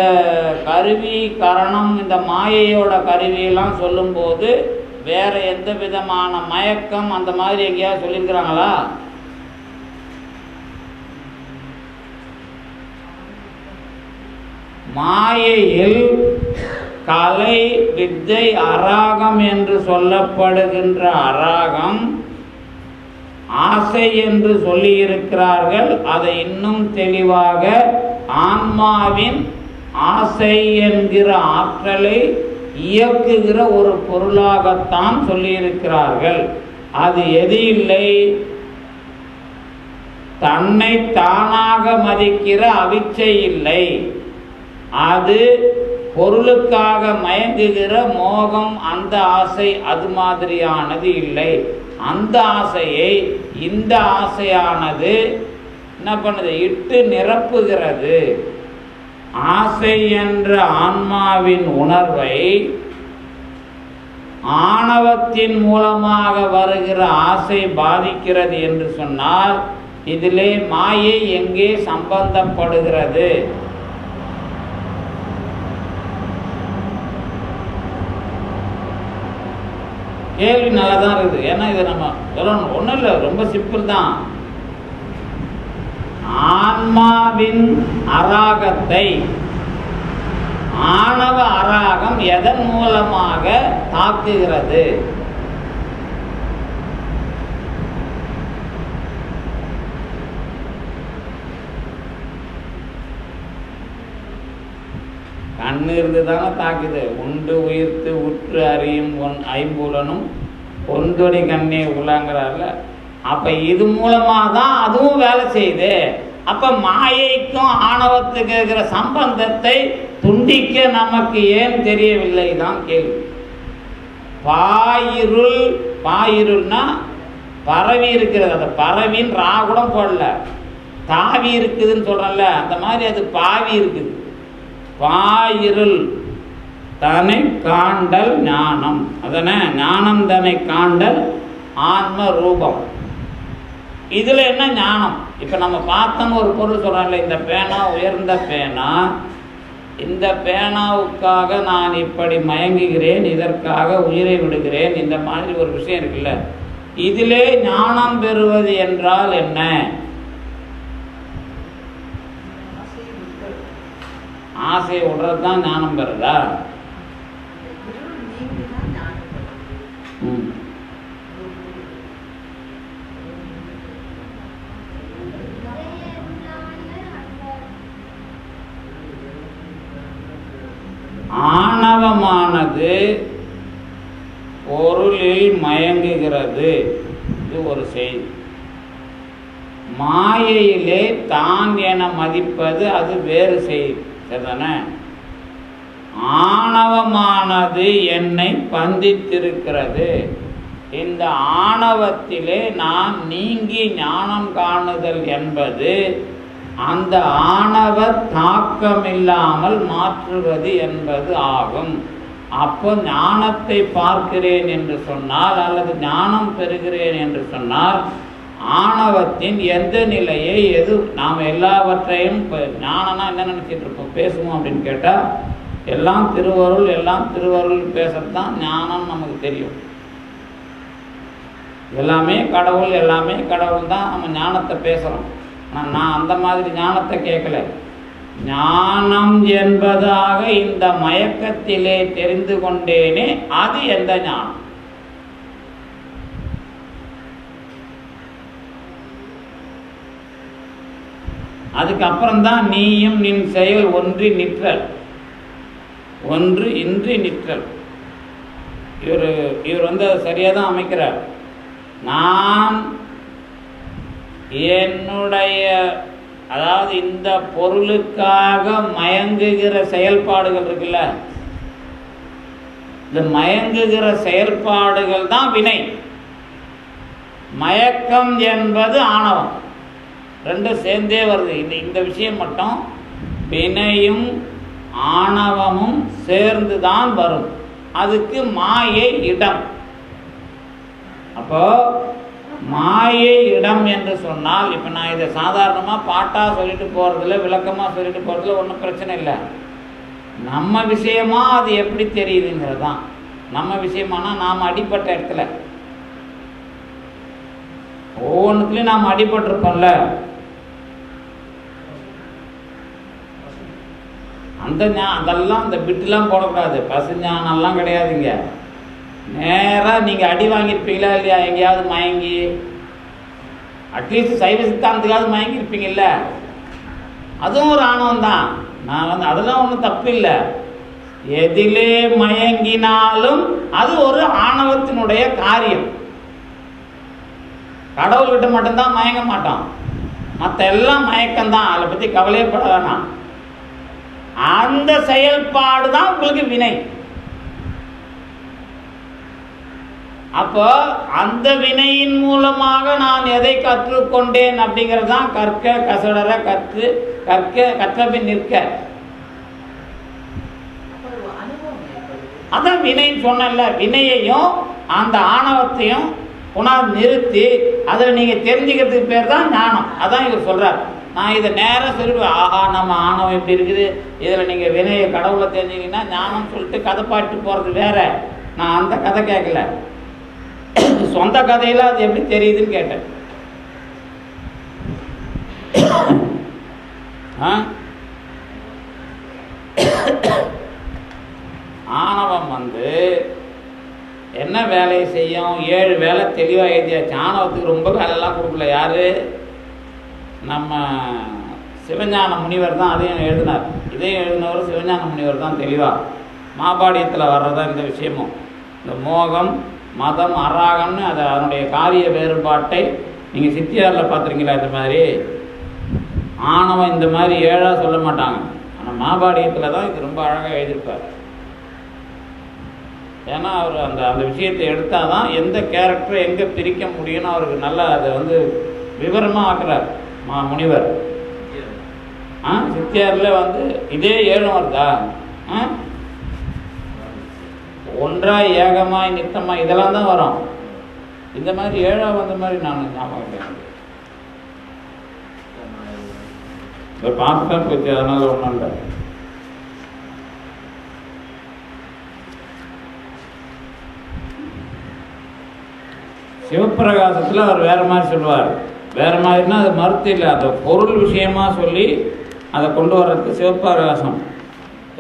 கருவி கரணம் இந்த மாயையோட கருவியெல்லாம் சொல்லும்போது வேற எந்த விதமான மயக்கம் அந்த மாதிரி எங்கேயாவது சொல்லியிருக்கிறாங்களா? மாயையில் கலை வித்தை அராகம் என்று சொல்லப்படுகின்ற அராகம் ஆசை என்று சொல்லி இருக்கிறார்கள். அதை இன்னும் தெளிவாக ஆன்மாவின் ஆசை என்கிற ஆற்றலை இயக்குகிற ஒரு பொருளாகத்தான் சொல்லியிருக்கிறார்கள். அது எது இல்லை, தன்னை தானாக மதிக்கிற அவிச்சை இல்லை. அது பொருளுக்காக மயங்குகிற மோகம், அந்த ஆசை அது மாதிரியானது இல்லை. அந்த ஆசையை இந்த ஆசையானது என்ன பண்ணுது, இட்டு நிரப்புகிறது. ஆசை என்ற ஆன்மாவின் உணர்வை ஆணவத்தின் மூலமாக வருகிற ஆசை பாதிக்கிறது என்று சொன்னால் இதிலே மாயை எங்கே சம்பந்தப்படுகிறது? கேள்வி நல்லா தான் இருக்குது. ஏன்னா இதை நம்ம சொல்லணும், ஒன்றும் இல்லை, ரொம்ப சிம்பிள் தான். ஆன்மாவின் அராகத்தை ஆணவ அராகம் எதன் மூலமாக தாக்குகிறது? கண்ணு இருந்து தானே தாக்குது. உண்டு உயிர்த்து உற்று அறியும் ஐம்புலனும் ஒன்றொடி கண்ணே உள்ளாங்கிறார்ல. அப்ப இது மூலமா தான் அதுவும் வேலை செய்யுது. அப்ப மாயைக்கும் ஆணவத்துக்கு இருக்கிற சம்பந்தத்தை துண்டிக்க நமக்கு ஏன் தெரியவில்லை தான் கேள்வி. பாயிருள், பாயிருள்னா பரவி இருக்கிறது. அந்த பரவின் ராகுடம் போடல, தாவி இருக்குதுன்னு சொல்றல, அந்த மாதிரி அது பாவி இருக்குது. பாயிருள் தன்னை காண்டல் ஞானம், அதன ஞானம் தன்னை காண்டல் ஆன்ம ரூபம். இதுல என்ன ஞானம்? இப்ப நம்ம பார்த்தோம் ஒரு பொருள் சொல்றோம்ல, இந்த பேனா உயர்ந்த பேனா, இந்த பேனாவுக்காக நான் இப்படி மயங்குகிறேன், இதற்காக உயிரை விடுகிறேன், இந்த மாதிரி ஒரு விஷயம் இருக்குல்ல. இதிலே ஞானம் பெறுவது என்றால் என்ன? ஆசையை விடுறது தான் ஞானம் பெறுதா? ஆணவமானது பொருளில் மயங்குகிறது, இது ஒரு செய்தி. மாயையிலே தான் என மதிப்பது அது வேறு செய்தி. சரிதானே? ஆணவமானது என்னை பந்தித்திருக்கிறது. இந்த ஆணவத்திலே நான் நீங்கி ஞானம் காணுதல் என்பது அந்த ஆணவ தாக்கமில்லாமல் மாற்றுவது என்பது ஆகும். அப்போ ஞானத்தை பார்க்கிறேன் என்று சொன்னால் அல்லது ஞானம் பெறுகிறேன் என்று சொன்னால் ஆணவத்தின் எந்த நிலையை எது நாம் எல்லாவற்றையும் ஞானம்னா என்ன நினச்சிட்டு இருப்போம், பேசுவோம் அப்படின்னு கேட்டால் எல்லாம் திருவருள், எல்லாம் திருவருள் பேசுறது தான் ஞானம் நமக்கு தெரியும். எல்லாமே கடவுள், எல்லாமே கடவுள் தான் நம்ம ஞானத்தை பேசுகிறோம். ஆனால் நான் அந்த மாதிரி ஞானத்தை கேட்கல. ஞானம் என்பதாக இந்த மயக்கத்திலே தெரிந்து கொண்டேனே, அது எந்த ஞானம்? அதுக்கப்புறம்தான் நீயும் நின் செயல் ஒன்றி நிற்றல், ஒன்று இன்றி நிற்றல். இவர் வந்து அதை சரியாக தான் அமைக்கிறார். நான் என்னுடைய அதாவது இந்த பொருளுக்காக மயங்குகிற செயல்பாடுகள் இருக்குல்ல, இந்த மயங்குகிற செயல்பாடுகள் தான் வினை. மயக்கம் என்பது ஆணவம், ரெண்டும் சேர்ந்தே வருது. இந்த விஷயம் மட்டும் வினையும் ஆணவமும் சேர்ந்து தான் வரும். அதுக்கு மாயை இடம். அப்போ மாயை இடம் என்று சொன்னால், இப்போ நான் இதை சாதாரணமாக பாட்டாக சொல்லிட்டு போகிறதுல, விளக்கமாக சொல்லிட்டு போகிறதுல ஒன்றும் பிரச்சனை இல்லை. நம்ம விஷயமா அது எப்படி தெரியுதுங்கிறது தான். நம்ம விஷயமானா நாம் அடிப்பட்ட இடத்துல ஒவ்வொன்றுத்துலையும் நாம் அடிபட்டிருப்போம்ல, அதெல்லாம் அந்த பிட்டுலாம் போடக்கூடாது. பசுஞானம்லாம் கிடையாதுங்க. நேராக நீங்கள் அடி வாங்கியிருப்பீங்களா இல்லையா? எங்கேயாவது மயங்கி, அட்லீஸ்ட் சைவ சித்தாந்தத்துக்காவது மயங்கியிருப்பீங்கல்ல, அதுவும் ஒரு ஆணவம் தான். நான் வந்து அதெல்லாம் ஒன்றும் தப்பு இல்லை. எதிலே மயங்கினாலும் அது ஒரு ஆணவத்தினுடைய காரியம். கடவுள்கிட்ட மட்டும்தான் மயங்க மாட்டோம், மற்ற எல்லாம் மயக்கம்தான். அதை பற்றி கவலையப்பட வேணாம். அந்த செயல்பாடு தான் உங்களுக்கு வினை. அப்போ அந்த வினையின் மூலமாக நான் எதை கற்றுக்கொண்டேன் அப்படிங்கிறது தான் கற்க கசடர கற்று கற்றபின் நிற்க. அதான் வினைன்னு சொன்னல. வினையையும் அந்த ஆணவத்தையும் உணர்ந்து நிறுத்தி அதில் நீங்கள் தெரிஞ்சுக்கிறதுக்கு பேர் தான் ஞானம். அதான் இவர் சொல்கிறார். நான் இதை நேராக சொல்லிடுவேன். ஆஹா, நம்ம ஆணவம் இப்படி இருக்குது, இதில் நீங்கள் வினையை கடவுளை தெரிஞ்சுக்கிங்கன்னா ஞானம் சொல்லிட்டு கதை பாட்டு போகிறது வேற. நான் அந்த கதை கேட்கல, சொந்த கதையில் அது எப்படி தெரியுதுன்னு கேட்டேன். ஆணவம் வந்து என்ன வேலையை செய்யும்? 7 வேலை தெளிவாக எழுதியாச்சு. ஆணவத்துக்கு ரொம்ப வேலையெல்லாம் கொடுக்கல. யார்? நம்ம சிவஞான முனிவர் தான் அதையும் எழுதினார். இதையும் எழுதினவர் சிவஞான முனிவர் தான். தெளிவாக மாபாடியத்தில் வர்றதான் இந்த விஷயமும். இந்த மோகம், மதம், அராகம்னு அதை அதனுடைய காரிய வேறுபாட்டை நீங்கள் சித்தியாரில் பார்த்துருக்கீங்களா? இந்த மாதிரி ஆணவம் இந்த மாதிரி 7 சொல்ல மாட்டாங்க. ஆனால் மாபாடியத்தில் தான் இது ரொம்ப அழகாக எழுதியிருப்பார். ஏன்னா அவர் அந்த அந்த விஷயத்தை எடுத்தால் தான் எந்த கேரக்டரை எங்கே பிரிக்க முடியும்னு அவருக்கு நல்லா அதை வந்து விவரமாக ஆக்குறார் முனிவர். சித்தியாரில் வந்து இதே 7 வருதா? ஒன்றாய் ஏகமாய் நித்தமாய் இதெல்லாம் தான் வரும். இந்த மாதிரி 7 வந்த மாதிரி நான் ஞாபகம் பார்த்து தான் போச்சு. அதனால ஒன்றும் இல்லை. சிவப்பிரகாசத்தில் அவர் வேறு மாதிரி சொல்லுவார். வேறு மாதிரினா அது மறுத்து இல்லை, அந்த பொருள் விஷயமாக சொல்லி அதை கொண்டு வர்றதுக்கு சிவப்பிரகாசம்.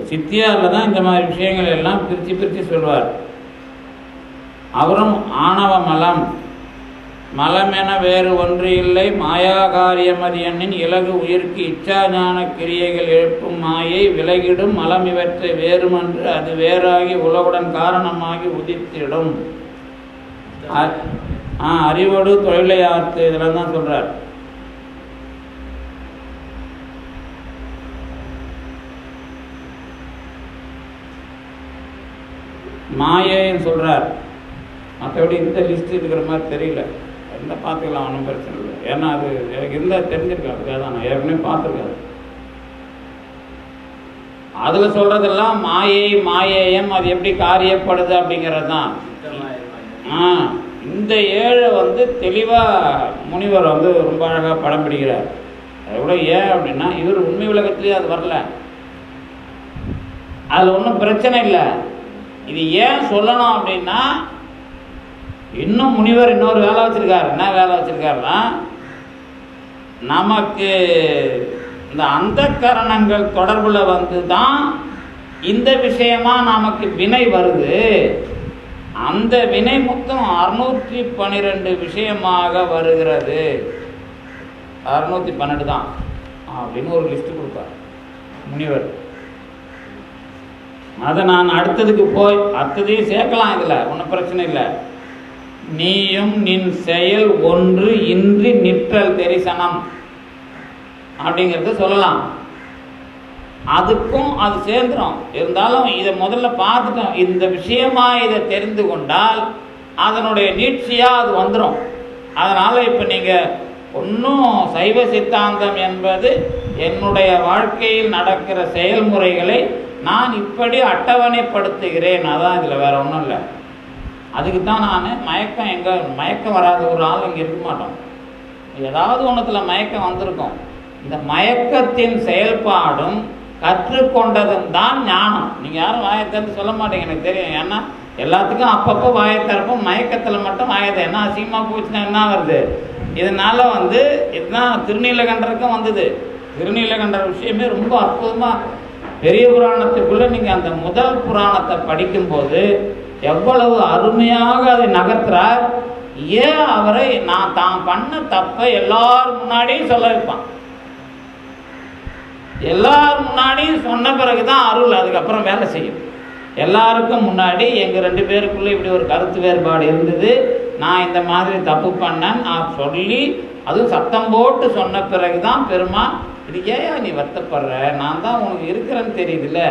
சித்தியாரில் தான் இந்த மாதிரி விஷயங்கள் எல்லாம் பிரித்து சொல்வார். அவரும் ஆணவ மலம், மலம் என வேறு ஒன்று இல்லை, மாயாகாரியமதியனின் இலகு உயிர்க்கு இச்சா ஞான கிரியைகள் எழுப்பும் மாயை விலகிடும் மலம் இவற்றை வேறுமன்று அது வேறாகி உலகுடன் காரணமாகி உதித்திடும். அறிவோடு தொழிலை ஆர்த்து இதெல்லாம் தான் சொல்றார். மாயைன்னு சொல்றார். மற்றபடி இந்த லிஸ்ட் இருக்கிற மாதிரி தெரியல. எந்த பார்த்துக்கலாம், ஒன்றும் பிரச்சனை இல்லை. ஏன்னா அது எனக்கு இருந்தால் தெரிஞ்சிருக்கேன். அதுக்காக தான் நான் ஏற்கனவே பார்த்துருக்கேன். அதில் சொல்றதெல்லாம் மாயை மாயேயம் அது எப்படி காரியப்படுது அப்படிங்கிறது தான். இந்த 7 வந்து தெளிவாக முனிவர் வந்து ரொம்ப அழகாக படம் பிடிக்கிறார். அதை விட ஏன் அப்படின்னா இவர் உண்மை உலகத்திலேயே அது வரல, அதில் ஒன்றும் பிரச்சனை இல்லை. இது ஏன் சொல்லணும் அப்படின்னா இன்னும் முனிவர் இன்னொரு வேலை வச்சிருக்காரு. என்ன வேலை வச்சிருக்காருன்னா, நமக்கு இந்த அந்த கரணங்கள் தொடர்புல வந்து தான் இந்த விஷயமா நமக்கு வினை வருது. அந்த வினை மொத்தம் 612 விஷயமாக வருகிறது. 612 தான் அப்படின்னு ஒரு லிஸ்ட் கொடுப்பார் முனிவர். அதை நான் அடுத்ததுக்கு போய் அடுத்ததையும் சேர்க்கலாம், இதில் ஒன்றும் பிரச்சனை இல்லை. நீயும் நின் செயல் ஒன்று இன்றி நிற்றல் தரிசனம் அப்படிங்கிறத சொல்லலாம். அதுக்கும் அது சேர்ந்துடும். இருந்தாலும் இதை முதல்ல பார்த்துட்டோம். இந்த விஷயமா இதை தெரிந்து கொண்டால் அதனுடைய நீட்சியாக அது வந்துடும். அதனால் இப்போ நீங்கள் ஒன்றும் சைவ சித்தாந்தம் என்பது என்னுடைய வாழ்க்கையில் நடக்கிற செயல்முறைகளை நான் இப்படி அட்டவணைப்படுத்துகிறேன், அதான் இதில் வேறு ஒன்றும் இல்லை. அதுக்கு தான் நான் மயக்கம் வராத ஒரு ஆள் இங்கே இருக்க மாட்டோம். ஏதாவது ஒன்றுத்தில் மயக்கம் வந்திருக்கும். இந்த மயக்கத்தின் செயல்பாடும் கற்றுக்கொண்டதும் தான் ஞானம். நீங்கள் யாரும் வாயத்திறந்து சொல்ல மாட்டீங்க, எனக்கு தெரியும். ஏன்னா எல்லாத்துக்கும் அப்பப்போ வாயத்திறப்போம், மயக்கத்தில் மட்டும் வாயத்தை என்ன அசிங்கமாக போச்சுன்னா என்ன வருது. இதனால் இதுதான் திருநீலகண்டருக்கும் வந்தது. திருநீலகண்டர் விஷயமே ரொம்ப அற்புதமாக பெரிய புராணத்துக்குள்ளே நீங்கள் அந்த முதல் புராணத்தை படிக்கும்போது எவ்வளவு அருமையாக அதை நகர்த்துறார். ஏன் அவரை நான் தான் பண்ண தப்பை எல்லாரும் முன்னாடியும் சொல்ல வைப்பான். எல்லாரும் முன்னாடியும் சொன்ன பிறகுதான் அருள் அதுக்கப்புறம் வேலை செய்யும். எல்லாருக்கும் முன்னாடி எங்கள் 2 பேருக்குள்ளே இப்படி ஒரு கருத்து வேறுபாடு இருந்தது, நான் இந்த மாதிரி தப்பு பண்ணேன் நான் சொல்லி அதுவும் சத்தம் போட்டு சொன்ன பிறகுதான் பெருமான், இது ஏன் நீ வருத்தப்படுற, நான் தான் உனக்கு இருக்கிறேன்னு தெரியுதுல்ல,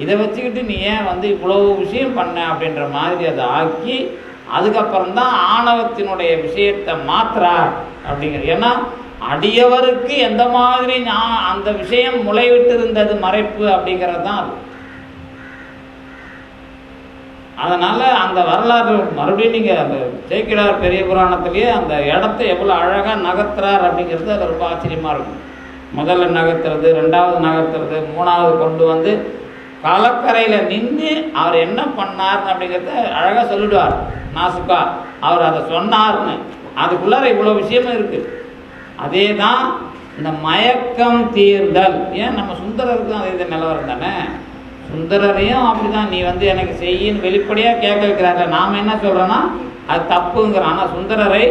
இதை வச்சுக்கிட்டு நீ ஏன் இவ்வளோ விஷயம் பண்ண அப்படின்ற மாதிரி அதை ஆக்கி அதுக்கப்புறம்தான் ஆணவத்தினுடைய விஷயத்தை மாத்திரா அப்படிங்கிற. ஏன்னா அடியவருக்கு எந்த மாதிரி அந்த விஷயம் முளைவிட்டு இருந்தது மறைப்பு அப்படிங்கிறது தான் அது. அதனால் அந்த வரலாறு மறுபடியும் நீங்கள் அந்த சேக்கிழார் பெரிய புராணத்திலேயே அந்த இடத்த எவ்வளோ அழகாக நகர்த்துறார் அப்படிங்கிறது அது ரொம்ப ஆச்சரியமாக இருக்கும். முதல்ல நகர்த்துறது, 2வது நகர்த்துறது, 3வது கொண்டு கலக்கரையில் நின்று அவர் என்ன பண்ணார்னு அப்படிங்கிறத அழகாக சொல்லிடுவார் நாசுக்கா. அவர் அதை சொன்னார்னு அதுக்குள்ளார இவ்வளோ விஷயமும் இருக்குது. அதே தான் இந்த மயக்கம் தீர்தல். ஏன் நம்ம சுந்தரருக்கு தான் அதே நிலவரம் தானே. சுந்தரரையும் அப்படிதான், நீ எனக்கு செய்யின்னு வெளிப்படையாக கேட்க வைக்கிறாரு. நாம் என்ன சொல்கிறோன்னா அது தப்புங்கிறோம். ஆனால் சுந்தரரை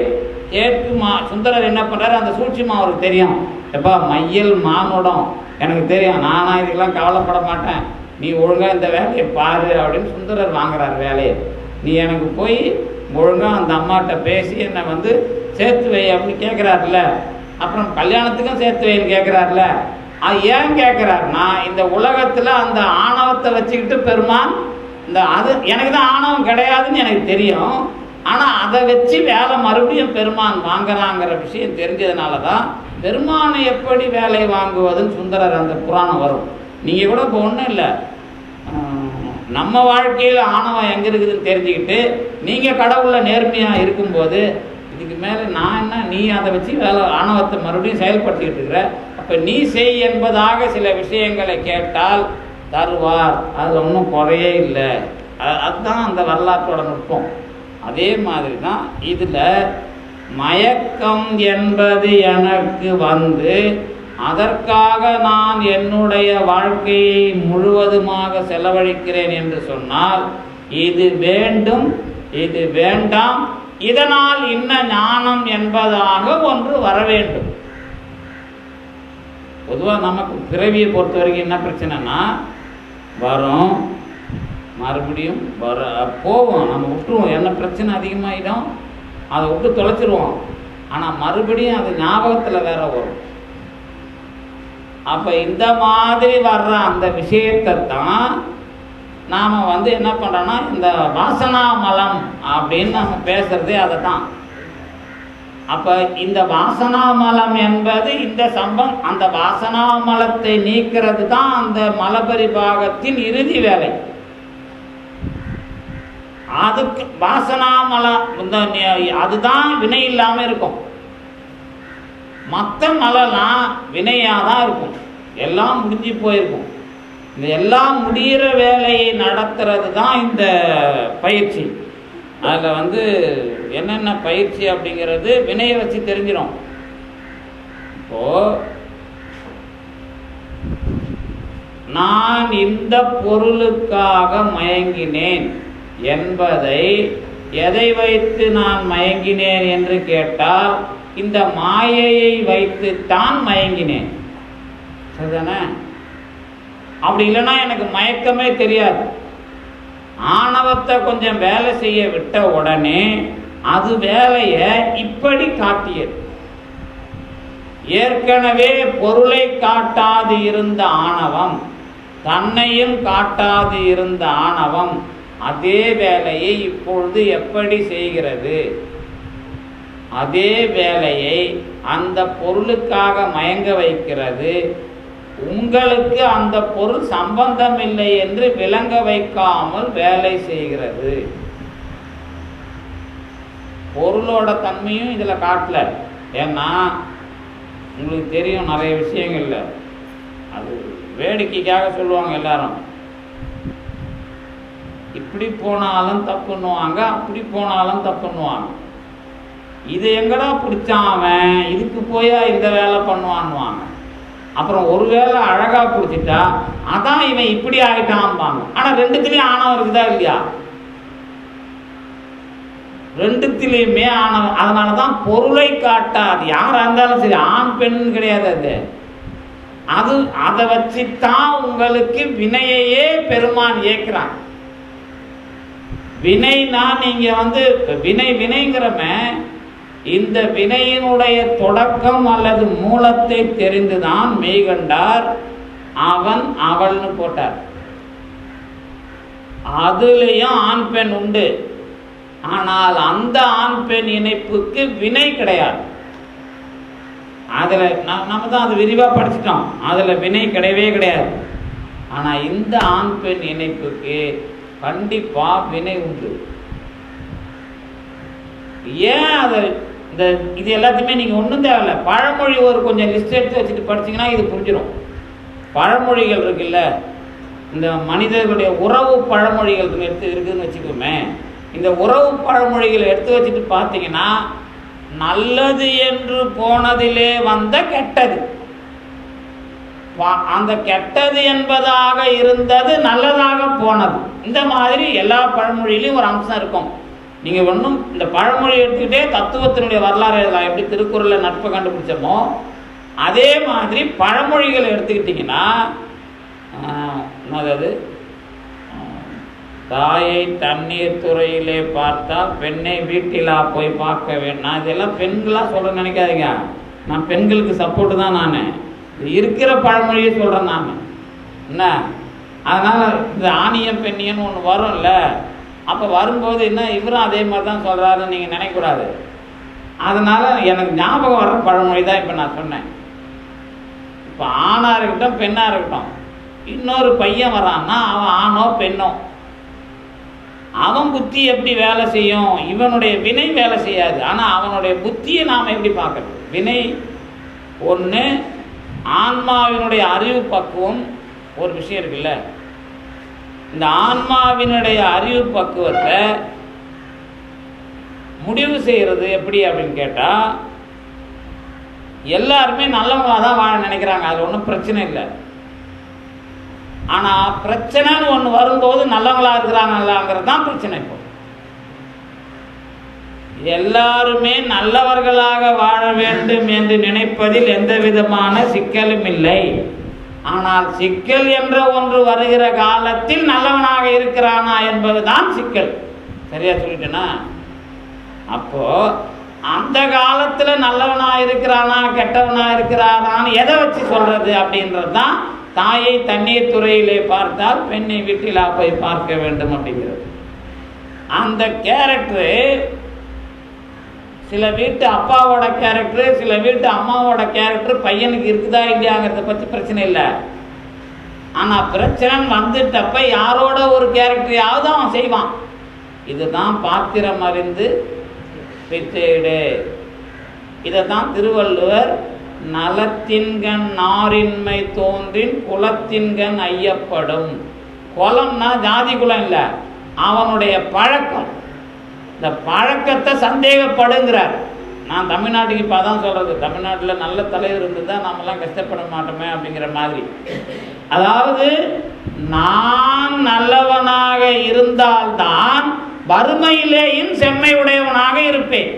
சுந்தரர் என்ன பண்ணுறாரு, அந்த சூட்சிமா அவருக்கு தெரியும். எப்பா மையல் மானுடம் எனக்கு தெரியும், நானா இதுக்கெல்லாம் கவலைப்பட மாட்டேன், நீ ஒழுங்காக இந்த வேலையை பாரு அப்படின்னு சுந்தரர் வாங்குறார் வேலையை. நீ எனக்கு போய் ஒழுங்காக அந்த அம்மாட்ட பேசி என்னை சேர்த்து வை அப்படின்னு கேட்குறாருல. அப்புறம் கல்யாணத்துக்கும் சேர்த்து வைன்னு கேட்குறாருல. அது ஏன் கேட்குறாருன்னா, இந்த உலகத்தில் அந்த ஆணவத்தை வச்சுக்கிட்டு பெருமான் அது எனக்கு தான் ஆணவம் கிடையாதுன்னு எனக்கு தெரியும், ஆனால் அதை வச்சு வேலை மறுபடியும் பெருமான் வாங்குறாங்கிற விஷயம் தெரிஞ்சதுனால தான் பெருமானை எப்படி வேலை வாங்குவதுன்னு சுந்தரர் அந்த புராணம் வரும். நீங்கள் கூட இப்போ ஒன்றும் இல்லை, நம்ம வாழ்க்கையில் ஆணவம் எங்கே இருக்குதுன்னு தெரிஞ்சுக்கிட்டு நீங்கள் கடவுளில் நேர்மையாக இருக்கும்போது இதுக்கு மேலே நான் என்ன, நீ அதை வச்சு வேலை ஆணவத்தை மறுபடியும் செயல்படுத்திக்கிட்டு இருக்கிற, அப்போ நீ செய் என்பதாக சில விஷயங்களை கேட்டால் தருவார். அதில் ஒன்றும் குறையே இல்லை. அதுதான் அந்த வரலாற்றோட நுட்பம். அதே மாதிரி தான் இதில் மயக்கம் என்பது எனக்கு அதற்காக நான் என்னுடைய வாழ்க்கையை முழுவதுமாக செலவழிக்கிறேன் என்று சொன்னால் இது வேண்டும் இது வேண்டாம், இதனால் இன்ன ஞானம் என்பதாக ஒன்று வர வேண்டும். பொதுவாக நமக்கு பிறவியை பொறுத்த வரைக்கும் என்ன பிரச்சனைனா, வரும் மறுபடியும் போவோம், நம்ம விட்டுருவோம், என்ன பிரச்சனை அதிகமாகிடும் அதை விட்டு தொலைச்சிருவோம். ஆனால் மறுபடியும் அது ஞாபகத்தில் வேற வரும். அப்போ இந்த மாதிரி வர்ற அந்த விஷயத்தை தான் நாம் என்ன பண்ணுறோன்னா, இந்த வாசனாமலம் அப்படின்னு நம்ம பேசுகிறதே அதை தான். அப்போ இந்த வாசனாமலம் என்பது இந்த அந்த வாசனாமலத்தை நீக்கிறது தான் அந்த மலபரிபாகத்தின் இறுதி வேலை. அதுக்கு வாசனாமலம் அதுதான் வினை இல்லாமல் இருக்கும். மற்ற மலம்லாம் வினையாக தான் இருக்கும், எல்லாம் முடிஞ்சு போயிருக்கும். இந்த எல்லாம் முடிகிற வேலையை நடத்துறது தான் இந்த பயிற்சி. அதில் என்னென்ன பயிற்சி அப்படிங்கிறது வினையை வச்சு தெரிஞ்சிடும். இப்போது நான் இந்த பொருளுக்காக மயங்கினேன் என்பதை எதை வைத்து நான் மயங்கினேன் என்று கேட்டால் இந்த மாயையை வைத்துத்தான் மயங்கினேன். சரிதானே? அப்படி இல்லைன்னா எனக்கு மயக்கமே தெரியாது. ஆணவத்தை கொஞ்சம் வேலை செய்ய விட்ட உடனே அது வேலையை இப்படி காட்டியது. ஏற்கனவே பொருளை காட்டாது இருந்த ஆணவம், தன்னையும் காட்டாது இருந்த ஆணவம் அதே வேலையை இப்பொழுது எப்படி செய்கிறது? அதே வேலையை அந்த பொருளுக்காக மயங்க வைக்கிறது. உங்களுக்கு அந்த பொருள் சம்பந்தம் இல்லை என்று விளங்க வைக்காமல் வேலை செய்கிறது. பொருளோட தன்மையும் இதில் காட்டல. ஏன்னா உங்களுக்கு தெரியும் நிறைய விஷயங்கள்ல அது வேடிக்கைக்காக சொல்லுவாங்க எல்லாரும். இப்படி போனாலும் தப்புன்னுவாங்க, அப்படி போனாலும் தப்புன்னுவாங்க. இது எங்கடா பிடிச்சான் அவன், இதுக்கு போயா இந்த வேலை பண்ணுவான்னுவாங்க. அப்புறம் ஒரு வேலை அழகா பிடிச்சிட்டா அதான் இவன் இப்படி ஆகிட்டான்பாங்க. ஆனா ரெண்டுத்திலையும் ஆணவம் இருக்குதா இல்லையா? ரெண்டுத்திலையுமே ஆணவம். அதனாலதான் பொருளை காட்டாது. யாரா இருந்தாலும் சரி, ஆண் பெண் கிடையாது. அது அதை வச்சுத்தான் உங்களுக்கு வினையையே பெருமான் இயக்குறான். வினைனா நீங்க வினைங்கிறம இந்த வினையினுடைய தொடக்கம் அல்லது மூலத்தை தெரிந்துதான் மெய்கண்டார் அவன் அவள்னு போட்டார். அதுலயும் ஆண் பெண் உண்டு. ஆனால் அந்த ஆண் பெண் இணைப்புக்கு வினை கிடையாது. அதுல நம்ம தான் அது விரிவா படிச்சுட்டோம். அதுல வினை கிடையவே கிடையாது. ஆனா இந்த ஆண் பெண் இணைப்புக்கு கண்டிப்பா வினை உண்டு. ஏன் அது இது எல்லாத்தையுமே நீங்க ஒன்றும் தேவையில்ல. பழமொழி ஒரு கொஞ்சம் லிஸ்ட் எடுத்து வச்சுட்டு படிச்சீங்கன்னா இது புரிஞ்சிடும். பழமொழிகள் இருக்குல்ல, இந்த மனிதர்களுடைய உறவு பழமொழிகள் இருக்குதுன்னு வச்சுக்கோமே. இந்த உறவு பழமொழிகளை எடுத்து வச்சுட்டு பார்த்தீங்கன்னா, நல்லது என்று போனதிலே வந்த கெட்டது, அந்த கெட்டது என்பதாக இருந்தது நல்லதாக போனது. இந்த மாதிரி எல்லா பழமொழியிலையும் ஒரு அம்சம் இருக்கும். நீங்கள் ஒன்றும் இந்த பழமொழி எடுத்துக்கிட்டே தத்துவத்தினுடைய வரலாறு எழுதலாம். எப்படி திருக்குறளில் நட்பை கண்டுபிடிச்சோமோ அதே மாதிரி பழமொழிகளை எடுத்துக்கிட்டிங்கன்னா, என்னது, தாயை தண்ணீர் துறையிலே பார்த்தால் பெண்ணை வீட்டிலா போய் பார்க்க வேண்டாம். இதெல்லாம் பெண்களாக சொல்ல நினைக்காதீங்க. நான் பெண்களுக்கு சப்போர்ட்டு தான். நான் இருக்கிற பழமொழியை சொல்கிறேன் நான். என்ன அதனால் இந்த ஆணியம் பெண்ணியன்னு ஒன்று வரும்ல, அப்போ வரும்போது என்ன இவரும் அதே மாதிரி தான் சொல்கிறாருன்னு நீங்கள் நினைக்கக்கூடாது. அதனால் எனக்கு ஞாபகம் வர்ற பழமொழி தான் இப்போ நான் சொன்னேன். இப்போ ஆணாக இருக்கட்டும் பெண்ணாக இருக்கட்டும், இன்னொரு பையன் வரான்னா அவன் ஆணோ பெண்ணோ, அவன் புத்தி எப்படி வேலை செய்யும்? இவனுடைய வினை வேலை செய்யாது. ஆனால் அவனுடைய புத்தியை நாம் எப்படி பார்க்கறது? வினை ஒன்று, ஆன்மாவினுடைய அறிவு பக்குவம் ஒரு விஷயம் இருக்குல்ல. இந்த ஆன்மாவினுடைய அறிவு பக்குவத்தை முடிவு செய்கிறது எப்படி அப்படின்னு கேட்டால், எல்லாருமே நல்லவங்களாக தான் வாழ நினைக்கிறாங்க. அது ஒன்றும் பிரச்சனை இல்லை. ஆனால் பிரச்சனைன்னு ஒன்று வரும்போது நல்லவங்களா இருக்கிறாங்களாங்கிறது தான் பிரச்சனை. இப்போ எல்லாருமே நல்லவர்களாக வாழ வேண்டும் என்று நினைப்பதில் எந்த விதமான சிக்கலும் இல்லை. ஆனால் சிக்கல் என்ற ஒன்று வருகிற காலத்தில் நல்லவனாக இருக்கிறானா என்பதுதான் சிக்கல். சரியா சொல்லிட்டேனா? அப்போ அந்த காலத்துல நல்லவனா இருக்கிறானா கெட்டவனா இருக்கிறானான்னு எதை வச்சு சொல்றது அப்படின்றது தான் தாயை தண்ணீர் துறையிலே பார்த்தால் பெண்ணை வீட்டிலா போய் பார்க்க வேண்டும் அப்படிங்கிறது. அந்த கேரக்டரு சில வீட்டு அப்பாவோட கேரக்டரு, சில வீட்டு அம்மாவோட கேரக்டர் பையனுக்கு இருக்குதா இல்லையாங்கிறத பற்றி பிரச்சனை இல்லை. ஆனால் பிரச்சனை வந்துட்டப்ப யாரோட ஒரு கேரக்டரையாவது அவன் செய்வான். இதுதான் பாத்திரம் அறிந்து பிச்சையிடு. இதைத்தான் திருவள்ளுவர் நலத்தின்கண் நாரின்மை தோன்றின் குலத்தின்கண் ஐயப்படும். குலம்னா ஜாதி குலம் இல்லை, அவனுடைய பழக்கம். இந்த பழக்கத்தை சந்தேகப்படுங்கிறார். நான் தமிழ்நாட்டுக்கு இப்போ தான் சொல்கிறது, தமிழ்நாட்டில் நல்ல தலைவர் இருந்து தான் நாமெல்லாம் கஷ்டப்பட மாட்டோமே அப்படிங்கிற மாதிரி. அதாவது நான் நல்லவனாக இருந்தால்தான் வறுமையிலேயும் செம்மை உடையவனாக இருப்பேன்.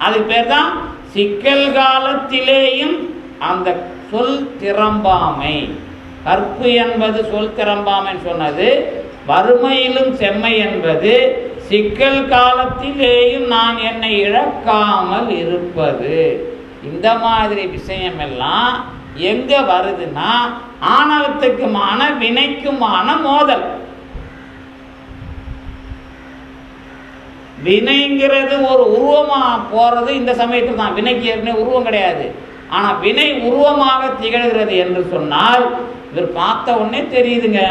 அதுக்கு பேர் தான் சிக்கல் காலத்திலேயும் அந்த சொல் திறம்பாமை. கற்பு என்பது சொல் திறம்பாமைன்னு சொன்னது. வறுமையிலும் செம்மை என்பது சிக்கல் காலத்திலேயும் நான் என்னை இழக்காமல் இருப்பது. இந்த மாதிரி விஷயமெல்லாம் எங்க வருதுன்னா ஆணவத்துக்குமான வினைக்குமான மோதல். வினைங்கிறது ஒரு உருவமா போறது இந்த சமயத்தில் தான். வினைக்கு ஏற்கனவே உருவம் கிடையாது. ஆனா வினை உருவமாக திகழ்கிறது என்று சொன்னால் இவர் பார்த்த உடனே தெரியுதுங்க,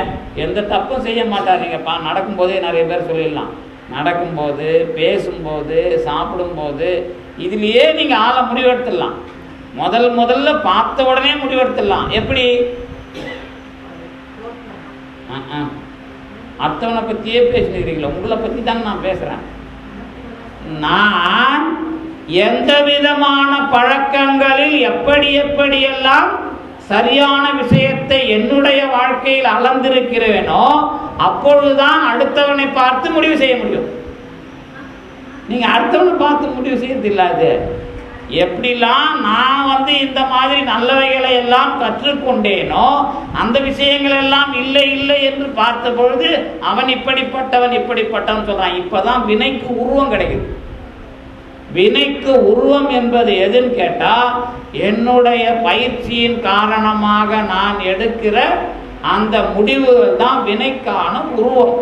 எந்த தப்பும் செய்ய மாட்டார். நீங்க நடக்கும்போதே நிறைய பேர் சொல்லிடலாம், நடக்கும்போது, பேசும்போது, சாப்பிடும்போது, இதுலயே நீங்க ஆளை முடிவெடுத்துடலாம். முதல்ல பார்த்த உடனே முடிவெடுத்துடலாம். எப்படி? அடுத்தவனை பத்தியே பேசிக்கிறீங்களா? உங்களை பத்தி தான் நான் பேசுறேன். நான் எந்த விதமான பழக்கங்களில் எப்படியெல்லாம் சரியான விஷயத்தை என்னுடைய வாழ்க்கையில் அளந்திருக்கிறேனோ அப்பொழுதுதான் அடுத்தவனை பார்த்து முடிவு செய்ய முடியும். நீங்க அடுத்தவனை பார்த்து முடிவு செய்யறது இல்லாது. எப்படிலாம் நான் இந்த மாதிரி நல்லவைகளை எல்லாம் கற்றுக்கொண்டேனோ அந்த விஷயங்கள் எல்லாம் இல்லை என்று பார்த்த பொழுது அவன் இப்படிப்பட்டவன் சொல்றான். இப்பதான் வினைக்கு உருவம் கிடைக்குது. வினைக்கு உருவம் என்பது எதுன்னு கேட்டா, என்னுடைய பயிற்சியின் காரணமாக நான் எடுக்கிற அந்த முடிவுகள் தான் வினைக்கான உருவம்.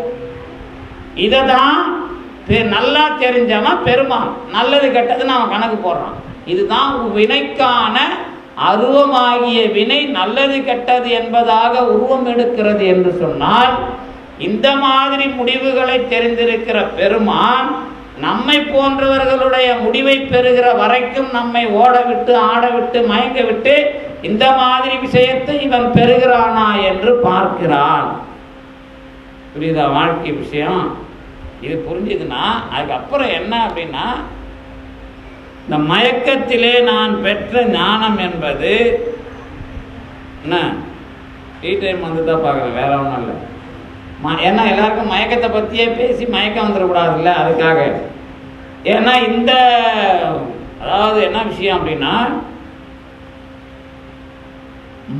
இததான் நல்லா தெரிஞ்சவன் பெருமான், நல்லது கெட்டதுன்னு அவன் கணக்கு போடுறான். இதுதான் வினைக்கான அருவமாகிய வினை நல்லது கெட்டது என்பதாக உருவம் எடுக்கிறது என்று சொன்னால், இந்த மாதிரி முடிவுகளை தெரிந்திருக்கிற பெருமான் நம்மை போன்றவர்களுடைய முடிவை பெறுகிற வரைக்கும் நம்மை ஓட விட்டு, ஆட விட்டு, மயங்க விட்டு இந்த மாதிரி விஷயத்தை இவன் பெறுகிறானா என்று பார்க்கிறான். புரியுதா வாழ்க்கை விஷயம்? இது புரிஞ்சுதுன்னா அதுக்கப்புறம் என்ன அப்படின்னா, இந்த மயக்கத்திலே நான் பெற்ற ஞானம் என்பது என்ன, டைம் தான் பார்க்குறேன், வேற ஒன்றும் இல்லை. ஏன்னா எல்லாருக்கும் மயக்கத்தை பற்றியே பேசி மயக்கம் வந்துடக்கூடாதுல்ல, அதுக்காக. ஏன்னா இந்த அதாவது என்ன விஷயம் அப்படின்னா,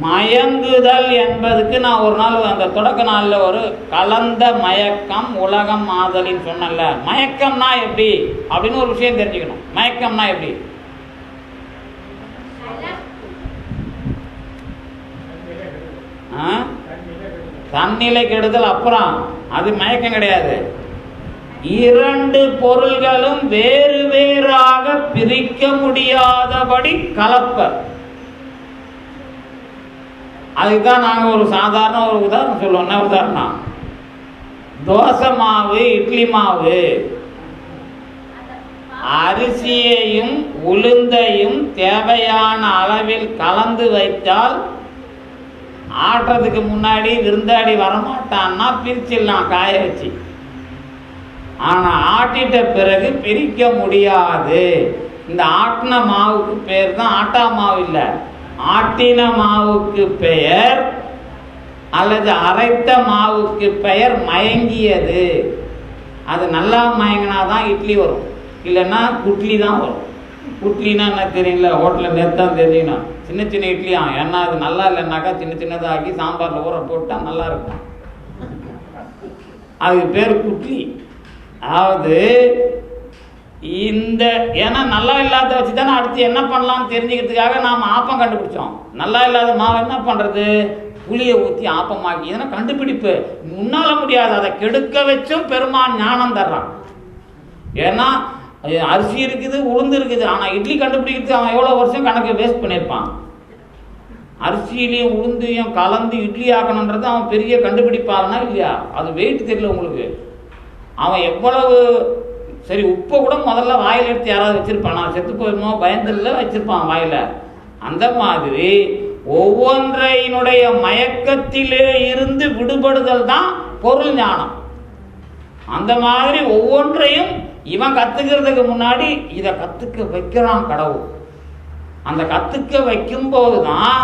மயங்குதல் என்பதுக்கு நான் ஒரு நாள் அந்த தொடக்க நாளில் ஒரு கலந்த மயக்கம் உலகம் ஆதலின்னு சொன்னல. மயக்கம்னா எப்படி அப்படின்னு ஒரு விஷயம் தெரிஞ்சுக்கணும். மயக்கம்னா எப்படி? தன்னிலை கெடுதல், அப்புறம் அது மயக்கம் கிடையாது. இரண்டு பொருள்களும் வேறு வேறாக பிரிக்க முடியாதபடி கலப்ப. அதுதான் நாங்கள் ஒரு சாதாரண ஒரு உதாரணம் சொல்லுவோம். என்ன உதாரணம்? தோசை மாவு, இட்லி மாவு, அரிசியையும் உளுந்தையும் தேவையான அளவில் கலந்து வைத்தால் ஆட்டுறதுக்கு முன்னாடி விருந்தாடி வரமாட்டான்னா பிரிச்சிடலாம் காய வச்சு. ஆனால் ஆட்டிட்ட பிறகு பிரிக்க முடியாது. இந்த ஆட்டின மாவுக்கு பேர் தான் ஆட்டா மாவு இல்லை, ஆட்டின மாவுக்கு பெயர் அல்லது அரைத்த மாவுக்கு பெயர் மயங்கியது. அது நல்லா மயங்கினாதான் இட்லி வரும், இல்லைன்னா குட்லி தான் வரும். குட்லின்னா என்ன தெரியல, ஹோட்டலில் நேர்த்தான் தெரியும். சின்ன சின்ன இட்லியா, ஏன்னா அது நல்லா இல்லைன்னாக்கா சின்ன சின்னதாகி சாம்பாரில் ஊற போட்டால் நல்லா இருக்கும். அதுக்கு பேர் குட்லி. அதாவது இந்த ஏன்னா நல்லா இல்லாத வச்சு தானே அடுத்து என்ன பண்ணலாம்னு தெரிஞ்சுக்கிறதுக்காக நாம் ஆப்பம் கண்டுபிடிச்சோம். நல்லா இல்லாத மாவு என்ன பண்ணுறது, புளியை ஊற்றி ஆப்பமாக்கி, இதெல்லாம் கண்டுபிடிப்பு. முன்னால முடியாது, அதை கெடுக்க வச்சும் பெருமான் ஞானம் தர்றான். ஏன்னா அரிசி இருக்குது, உளுந்து இருக்குது, ஆனால் இட்லி கண்டுபிடிக்கிறதுக்கு அவன் எவ்வளோ வருஷம் கணக்கு வேஸ்ட் பண்ணியிருப்பான். அரிசியிலையும் உளுந்தையும் கலந்து இட்லி ஆக்கணுன்றது அவன் பெரிய கண்டுபிடிப்பானா இல்லையா? அது வெயிட் தெரியல உங்களுக்கு. அவன் எவ்வளவு சரி, உப்பை கூட முதல்ல வாயில் எடுத்து யாராவது வச்சிருப்பானா, செத்து போயிருமோ பயந்துல வச்சிருப்பான் வாயில. அந்த மாதிரி ஒவ்வொன்றையினுடைய மயக்கத்திலே இருந்து விடுபடுதல் தான் பொருள் ஞானம். அந்த மாதிரி ஒவ்வொன்றையும் இவன் கத்துக்கிறதுக்கு முன்னாடி இதை கத்துக்க வைக்கிறான் கடவுள். அந்த கத்துக்க வைக்கும் போதுதான்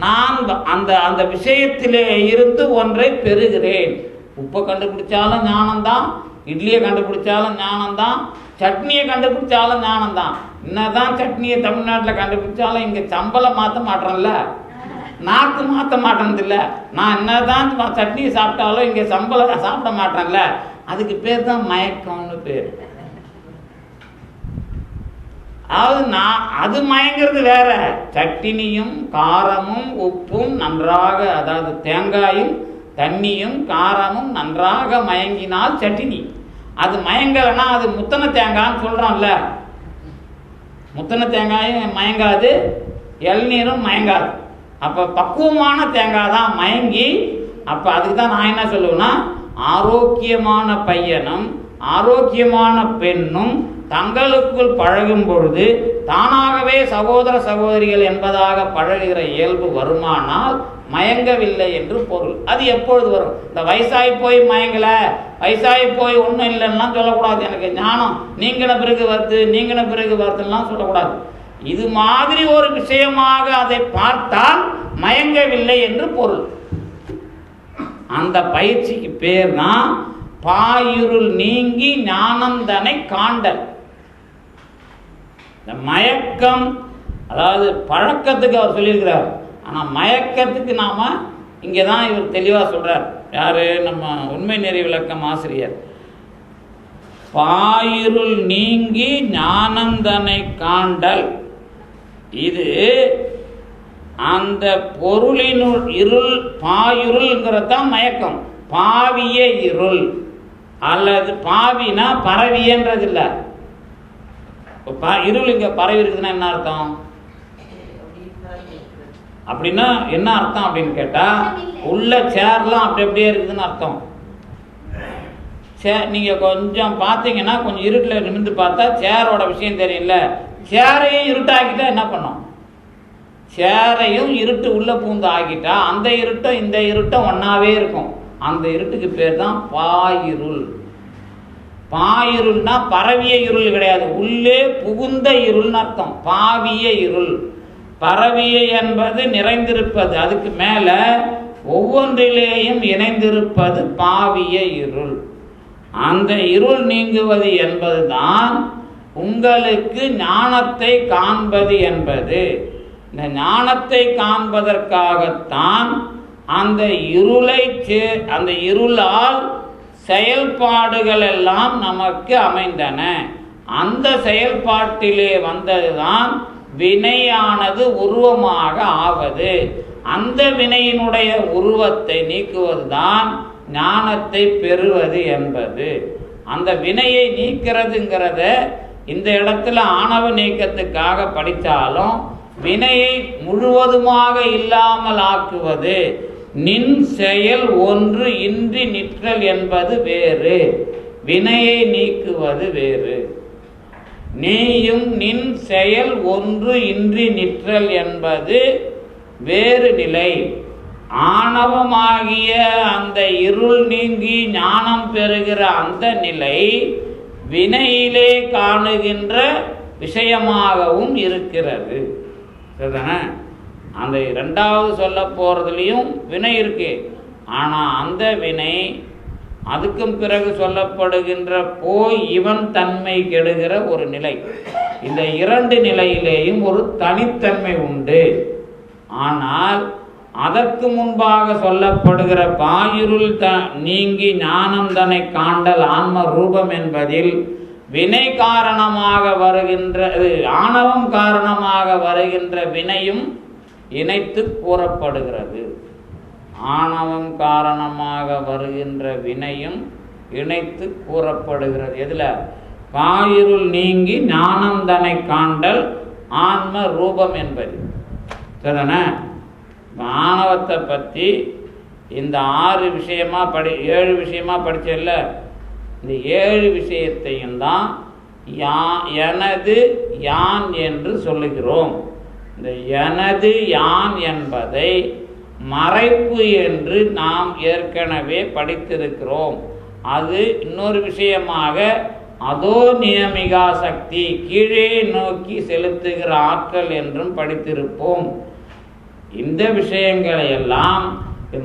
நான் அந்த அந்த விஷயத்திலே இருந்து ஒன்றை பெறுகிறேன். உப்பை கண்டுபிடிச்சாலும் ஞானம்தான், இட்லியை கண்டுபிடிச்சாலும் ஞானம்தான், சட்னியை கண்டுபிடிச்சாலும் ஞானம்தான். என்னதான் சட்னியை தமிழ்நாட்டில் கண்டுபிடிச்சாலும் இங்கே சம்பளம் மாற்ற மாட்டோம்ல. நாக்கு மாற்ற மாட்டேன்ல. நான் என்னதான் சட்னி சாப்பிட்டாலும் இங்கே சம்பளம் சாப்பிட மாட்டேன்ல, அதுக்கு பேர் தான் மயக்கம்னு பேர். அதாவது அது மயங்கிறது வேற. சட்டினியும் காரமும் உப்பும் நன்றாக, அதாவது தேங்காயும் தண்ணியும் காரமும் நன்றாக மயங்கினால் சட்டினி. அது மயங்கலைன்னா அது முத்தனை தேங்காய்ன்னு சொல்கிறோம்ல. முத்தனை தேங்காயும் மயங்காது, இளநீரும் மயங்காது. அப்போ பக்குவமான தேங்காய் தான் மயங்கி. அப்போ அதுக்கு தான் நான் என்ன சொல்லுவேன்னா, ஆரோக்கியமான பையனும் ஆரோக்கியமான பெண்ணும் தங்களுக்குள் பழகும் பொழுது தானாகவே சகோதர சகோதரிகள் என்பதாக பழகுகிற இயல்பு வருமானால் மயங்கவில்லை என்று பொருள். அது எப்பொழுது வரும்? இந்த வயசாகி போய் மயங்கலை, வயசாகி போய் ஒன்றும் இல்லைன்னா சொல்லக்கூடாது. எனக்கு ஞானம் நீங்கின பிறகு வருதுலாம் சொல்லக்கூடாது. இது மாதிரி ஒரு விஷயமாக அதை பார்த்தால் மயங்கவில்லை என்று பொருள். அந்த பயிற்சிக்கு பேர் தான் பாயிருள் நீங்கி ஞானம் தன்னை காண்டல். இந்த மயக்கம், அதாவது பழக்கத்துக்கு அவர் சொல்லியிருக்கிறார். ஆனால் மயக்கத்துக்கு நாம் இங்கே தான் இவர் தெளிவாக சொல்கிறார். யார்? நம்ம உண்மை நெறி விளக்கம் ஆசிரியர். பாயிருள் நீங்கி ஞானந்தனை காண்டல். இது அந்த பொருளினுள் இருள், பாயிருள்ங்கிறது தான் மயக்கம். பாவிய இருள் அல்லது பாவினா பரவியன்றது இல்லை. இருள் இங்கே பரவி இருக்குதுன்னா என்ன அர்த்தம்? அப்படின்னா என்ன அர்த்தம் அப்படின்னு கேட்டால், உள்ள சேர்லாம் அப்படி அப்படியே இருக்குதுன்னு அர்த்தம். நீங்கள் கொஞ்சம் பார்த்தீங்கன்னா, கொஞ்சம் இருட்டில் நிமிர்ந்து பார்த்தா சேரோட விஷயம் தெரியல. சேரையும் இருட்டாக்கிட்டா என்ன பண்ணும்? சேரையும் இருட்டு உள்ளே பூந்து ஆக்கிட்டா அந்த இருட்டும் இந்த இருட்டும் ஒன்றாவே இருக்கும். அந்த இருட்டுக்கு பேர் தான் பாயிருள். பாயிருள்னா பரவிய இருள் கிடையாது, உள்ளே புகுந்த இருள்னு அர்த்தம். பாவிய இருள். பரவிய என்பது நிறைந்திருப்பது, அதுக்கு மேலே ஒவ்வொன்றிலேயும் இணைந்திருப்பது பாவிய இருள். அந்த இருள் நீங்குவது என்பது தான் உங்களுக்கு ஞானத்தை காண்பது என்பது. இந்த ஞானத்தை காண்பதற்காகத்தான் அந்த அந்த இருளால் செயல்பாடுகள் எல்லாம் நமக்கு அமைந்தன. அந்த செயல்பாட்டிலே வந்ததுதான் வினையானது உருவமாக ஆவது. அந்த வினையினுடைய உருவத்தை நீக்குவதுதான் ஞானத்தை பெறுவது என்பது. அந்த வினையை நீக்கிறதுங்கிறத இந்த இடத்துல ஆணவ நீக்கத்துக்காக படித்தாலும், வினையை முழுவதுமாக இல்லாமல் ஆக்குவது, நின் செயல் ஒன்று இன்றி நிற்றல் என்பது வேறு, வினையை நீக்குவது வேறு. நீயும் நின் செயல் ஒன்று இன்றி நிற்றல் என்பது வேறு நிலை. ஆணவமாகிய அந்த இருள் நீங்கி ஞானம் பெறுகிற அந்த நிலை வினையிலே காணுகின்ற விஷயமாகவும் இருக்கிறது. சரிதானே? அந்த இரண்டாவது சொல்ல போகிறதுலையும் வினை இருக்கு. ஆனால் அந்த வினை அதுக்கும் பிறகு சொல்லப்படுகின்ற போய் இவன் தன்மை கெடுகிற ஒரு நிலை. இந்த இரண்டு நிலையிலேயும் ஒரு தனித்தன்மை உண்டு. ஆனால் அதற்கு முன்பாக சொல்லப்படுகிற பாயிருள் நீங்கி ஞானம் தன்னை காண்டல் ஆன்ம ரூபம் என்பதில் வினை காரணமாக வருகின்ற, ஆணவம் காரணமாக வருகின்ற வினையும் இணைத்து கூறப்படுகிறது. ஆணவம் காரணமாக வருகின்ற வினையும் இணைத்து கூறப்படுகிறது. எதுல? பாயிருள் நீங்கி ஞானம் தன்னை காண்டல் ஆன்ம ரூபம் என்பது. சரிதானே? ஆணவத்தை பற்றி இந்த 6 விஷயமா 7 விஷயமா படிச்சல, இந்த 7 விஷயத்தையும் தான் எனது யான் என்று சொல்லுகிறோம். இந்த எனது யான் என்பதை மறைப்பு என்று நாம் ஏற்கனவே படித்திருக்கிறோம். அது இன்னொரு விஷயமாக அதோ நியமிகா சக்தி, கீழே நோக்கி செலுத்துகிற ஆற்றல் என்றும் படித்திருப்போம். இந்த விஷயங்களை எல்லாம்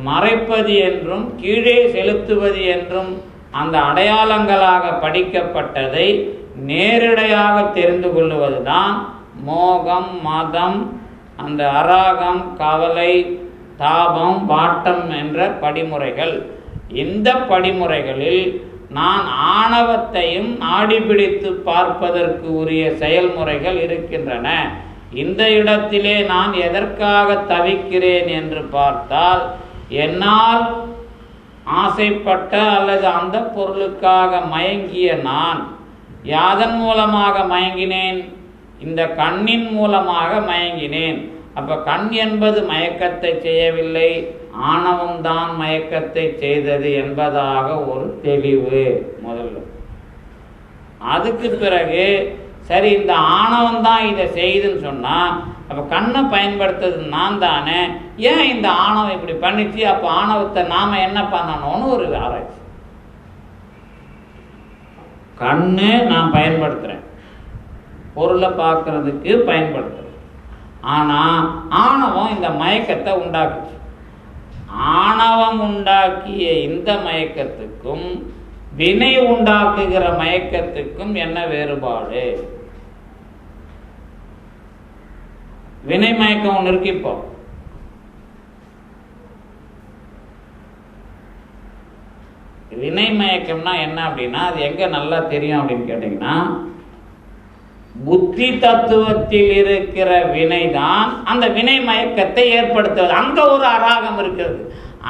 மறைப்பது என்றும் கீழே செலுத்துவது என்றும் அந்த அடையாளங்களாக படிக்கப்பட்டதை நேரடியாக தெரிந்து கொள்வதுதான் மோகம், மதம், அந்த அராகம், கவலை, தாபம், வாட்டம் என்ற படிமுறைகள். இந்த படிமுறைகளில் நான் ஆணவத்தையும் நாடி பிடித்து பார்ப்பதற்கு உரிய செயல்முறைகள் இருக்கின்றன. இந்த இடத்திலே நான் எதற்காக தவிக்கிறேன் என்று பார்த்தால், என்னால் ஆசைப்பட்ட அல்லது அந்த பொருளுக்காக மயங்கிய நான் யாதன் மூலமாக மயங்கினேன்? இந்த கண்ணின் மூலமாக மயங்கினேன். அப்ப கண் என்பது மயக்கத்தை செய்யவில்லை, ஆணவம்தான் மயக்கத்தை செய்தது என்பதாக ஒரு தெளிவு முதல்ல. அதுக்கு பிறகு சரி, இந்த ஆணவம் தான் இதை செய்யுதுன்னு சொன்னா, அப்ப கண்ணை பயன்படுத்துறது நான் தானே, ஏன் இந்த ஆணவம் இப்படி பண்ணிச்சு? அப்ப ஆணவத்தை நாம என்ன பண்ணணும்னு ஒரு ஆராய்ச்சி. கண்ணு நான் பயன்படுத்துறேன், பொருளை பார்க்கறதுக்கு பயன்படுத்துறேன். ஆனா ஆணவம் இந்த மயக்கத்தை உண்டாக்குச்சு. ஆணவம் உண்டாக்கிய இந்த மயக்கத்துக்கும் வினை உண்டாக்குகிற மயக்கத்துக்கும் என்ன வேறுபாடு? வினை மயக்கம் ஒன்று இருக்கு. இப்போ வினை மயக்கம்னா என்ன அப்படின்னா, அது எங்க நல்லா தெரியும் அப்படின்னு கேட்டீங்கன்னா, புத்தி தத்துவத்தில் இருக்கிற வினைதான் அந்த வினை மயக்கத்தை ஏற்படுத்துவது. அங்க ஒரு அராகம் இருக்கிறது.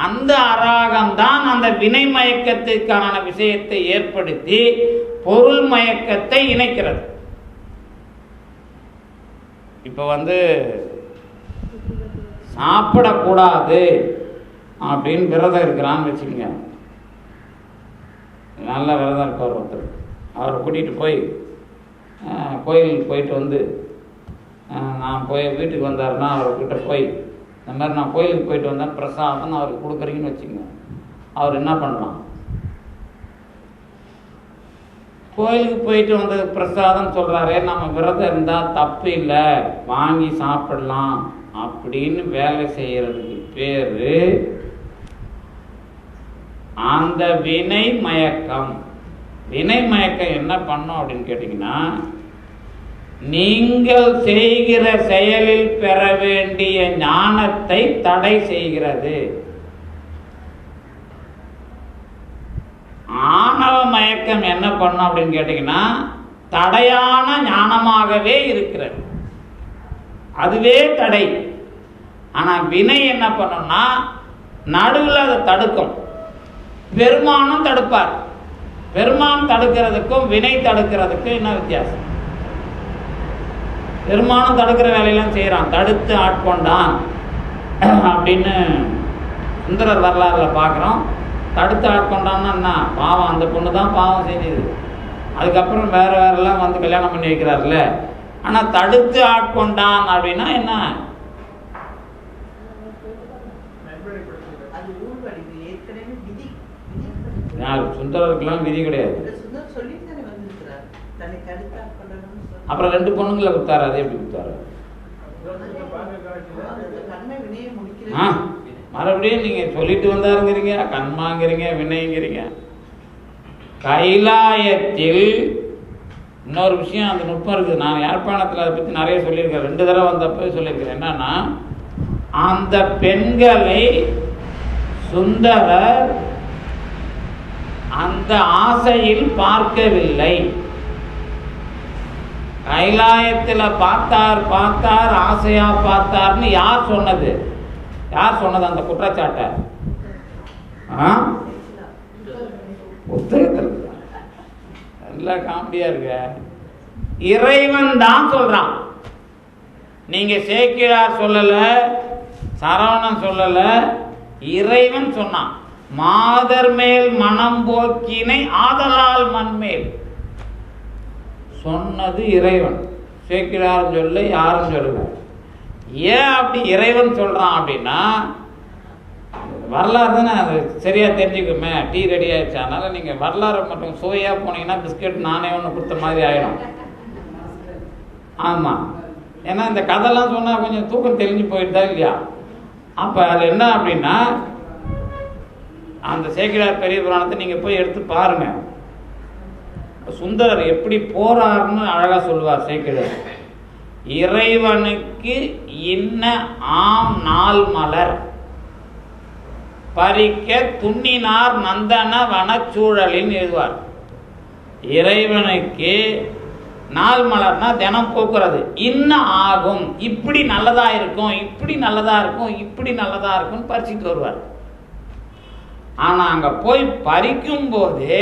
அந்த அராகம் தான் அந்த வினை மயக்கத்திற்கான விஷயத்தை ஏற்படுத்தி பொருள் மயக்கத்தை இணைக்கிறது. இப்ப சாப்பிடக்கூடாது அப்படின்னு விரதம் இருக்கிறான்னு வச்சுக்கோங்க. நல்ல விரதம் இருக்கார் ஒருத்தர். அவரை கூட்டிகிட்டு போய் கோயிலுக்கு போயிட்டு நான் வீட்டுக்கு வந்தாருன்னா அவர்கிட்ட போய் இந்த மாதிரி நான் கோயிலுக்கு போயிட்டு வந்தேன் பிரசாதம் அவருக்கு கொடுக்குறீங்கன்னு வச்சுக்கோங்க. அவர் என்ன பண்ணலாம்? கோயிலுக்கு போயிட்டு வந்தது பிரசாதம் சொல்கிறாரே, நம்ம விரதம் இருந்தால் தப்பு இல்லை, வாங்கி சாப்பிடலாம் அப்படின்னு வேலை செய்கிறதுக்கு பேர் அந்த வினை மயக்கம். வினை மயக்கம் என்ன பண்ணும் அப்படின்னு கேட்டிங்கன்னா, நீங்கள் செய்கிற செயலில் பெற வேண்டிய ஞானத்தை தடை செய்கிறது. ஆணவ மயக்கம் என்ன பண்ணும் அப்படின்னு கேட்டிங்கன்னா, தடையான ஞானமாகவே இருக்கிறது, அதுவே தடை. ஆனால் வினை என்ன பண்ணும்னா, நடுவில் அதை தடுக்கும். பெருமானும் தடுப்பார். பெருமான் தடுக்கிறதுக்கும் வினை தடுக்கிறதுக்கும் என்ன வித்தியாசம்? பெருமானும் தடுக்கிற வேலையெல்லாம் செய்கிறான், தடுத்து ஆட்கொண்டான் அப்படின்னு சுந்தரர் வரலாறுல பார்க்குறோம். தடுத்து ஆட்கொண்டான்னா என்ன? பாவம், அந்த பொண்ணு தான் பாவம் செஞ்சது. அதுக்கப்புறம் வேறெல்லாம் கல்யாணம் பண்ணி வைக்கிறார்ல. ஆனால் தடுத்து ஆட்கொண்டான் அப்படின்னா என்ன? சுந்தரருக்கெல்லாம் விதி கிடையாது. அப்புறம் 2 பொண்ணுங்களை கொடுத்தாரு. அதே எப்படி கொடுத்தாரு? மறுபடியும் நீங்க சொல்லிட்டு வந்தாருங்கிறீங்க, கண்மாங்கிறீங்க, வினைங்கிறீங்க. கைலாயத்தில் இன்னொரு விஷயம், அந்த நுட்பம் இருக்குது. நான் யாழ்ப்பாணத்தில் அதை பற்றி நிறைய சொல்லியிருக்கேன். 2 தடவை வந்தப்போ சொல்லியிருக்கிறேன். என்னன்னா, அந்த பெண்களை சுந்தரர் அந்த ஆசையில் பார்க்கவில்லை. கைலாயத்தில் பார்த்தார், ஆசையா பார்த்தார்னு யார் சொன்னது? அந்த குற்றச்சாட்டை? புத்தகத்தில் நல்ல காமெடியா இருக்க. இறைவன் தான் சொல்றான். நீங்க சேக்கிழார் சொல்லல, சரவணன் சொல்லல, இறைவன் சொன்னான். மாதர் மேல் மனம் போக்கினை ஆதலால் மண்மேல் சொன்னது இறைவன். சேக்கிழார் சொல்ல, யாரும் சொல்லல. ஏன் அப்படி இறைவன் சொல்றான் அப்படின்னா, வரலாறு தானே, அது சரியா தெரிஞ்சுக்குமே. டீ ரெடி ஆயிடுச்சு. அதனால நீங்க வரலாறு மட்டும் சுவையா போனீங்கன்னா பிஸ்கட் நானே ஒன்று கொடுத்த மாதிரி ஆயிடும். ஆமா, ஏன்னா இந்த கதைலாம் சொன்னா கொஞ்சம் தூக்கம் தெரிஞ்சு போயிட்டு தான் இல்லையா? அப்ப அது என்ன அப்படின்னா, அந்த சேக்கிழார் பெரிய புராணத்தை நீங்க போய் எடுத்து பாருங்க. சுந்தரர் எப்படி போறாருன்னு அழகா சொல்லுவார் சேக்கிழார். இறைவனுக்கு இன்ன ஆம் நாள் மலர் பறிக்க துண்ணினார் நந்தன வனச்சூழலின் எழுதுவார். இறைவனுக்கு நாள் மலர்னா தினம் பூக்கிறது, இன்னும் ஆகும், இப்படி நல்லதா இருக்கும், இப்படி நல்லதா இருக்கும், இப்படி நல்லதா இருக்கும்னு பறிச்சுட்டு வருவார். ஆனா அங்க போய் பறிக்கும் போது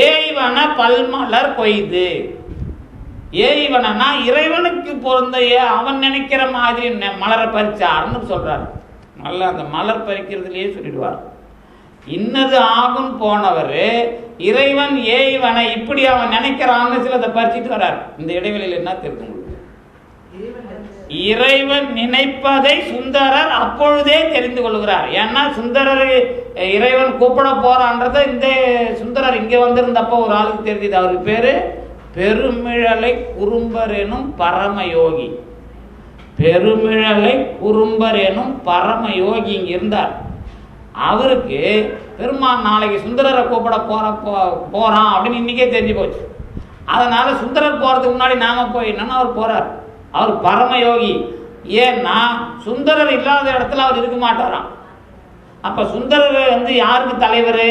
ஏய்வன பல்மலர் கொய்து. ஏய்வனா இறைவனுக்கு பொருந்த அவன் நினைக்கிற மாதிரி மலரை பறிச்சார்னு சொல்றாரு. நல்ல அந்த மலர் பறிக்கிறதுலயே சொல்லிடுவார். இன்னது ஆகும் போனவர் இறைவன் ஏய்வனை இப்படி அவன் நினைக்கிறான்னு சிலதை பறிச்சுட்டு வர்றார். இந்த இடைவெளியில் என்ன தெரியும் உங்களுக்கு? இறைவன் நினைப்பதை சுந்தரர் அப்பொழுதே தெரிந்து கொள்கிறார். ஏன்னா சுந்தரர் இறைவன் கூப்பிட போறான்றதை இந்த சுந்தரர் இங்கே வந்திருந்தப்போ ஒரு ஆளுக்கு தெரிஞ்சது. அவருக்கு பேரு பெருமிழலை குறும்பர் எனும் பரமயோகி. பெருமிழலை குறும்பர் எனும் பரமயோகி இங்க இருந்தார். அவருக்கு பெருமான் நாளைக்கு சுந்தரரை கூப்பிட போறான் அப்படின்னு இன்னைக்கே தெரிஞ்சு போச்சு. அதனால சுந்தரர் போறதுக்கு முன்னாடி நாம போய் என்னன்னா அவர் போறார். அவர் பரமயோகி. ஏன்னா சுந்தரர் இல்லாத இடத்துல அவர் இருக்க மாட்டாராம். அப்ப சுந்தரர் யாருக்கு தலைவர்?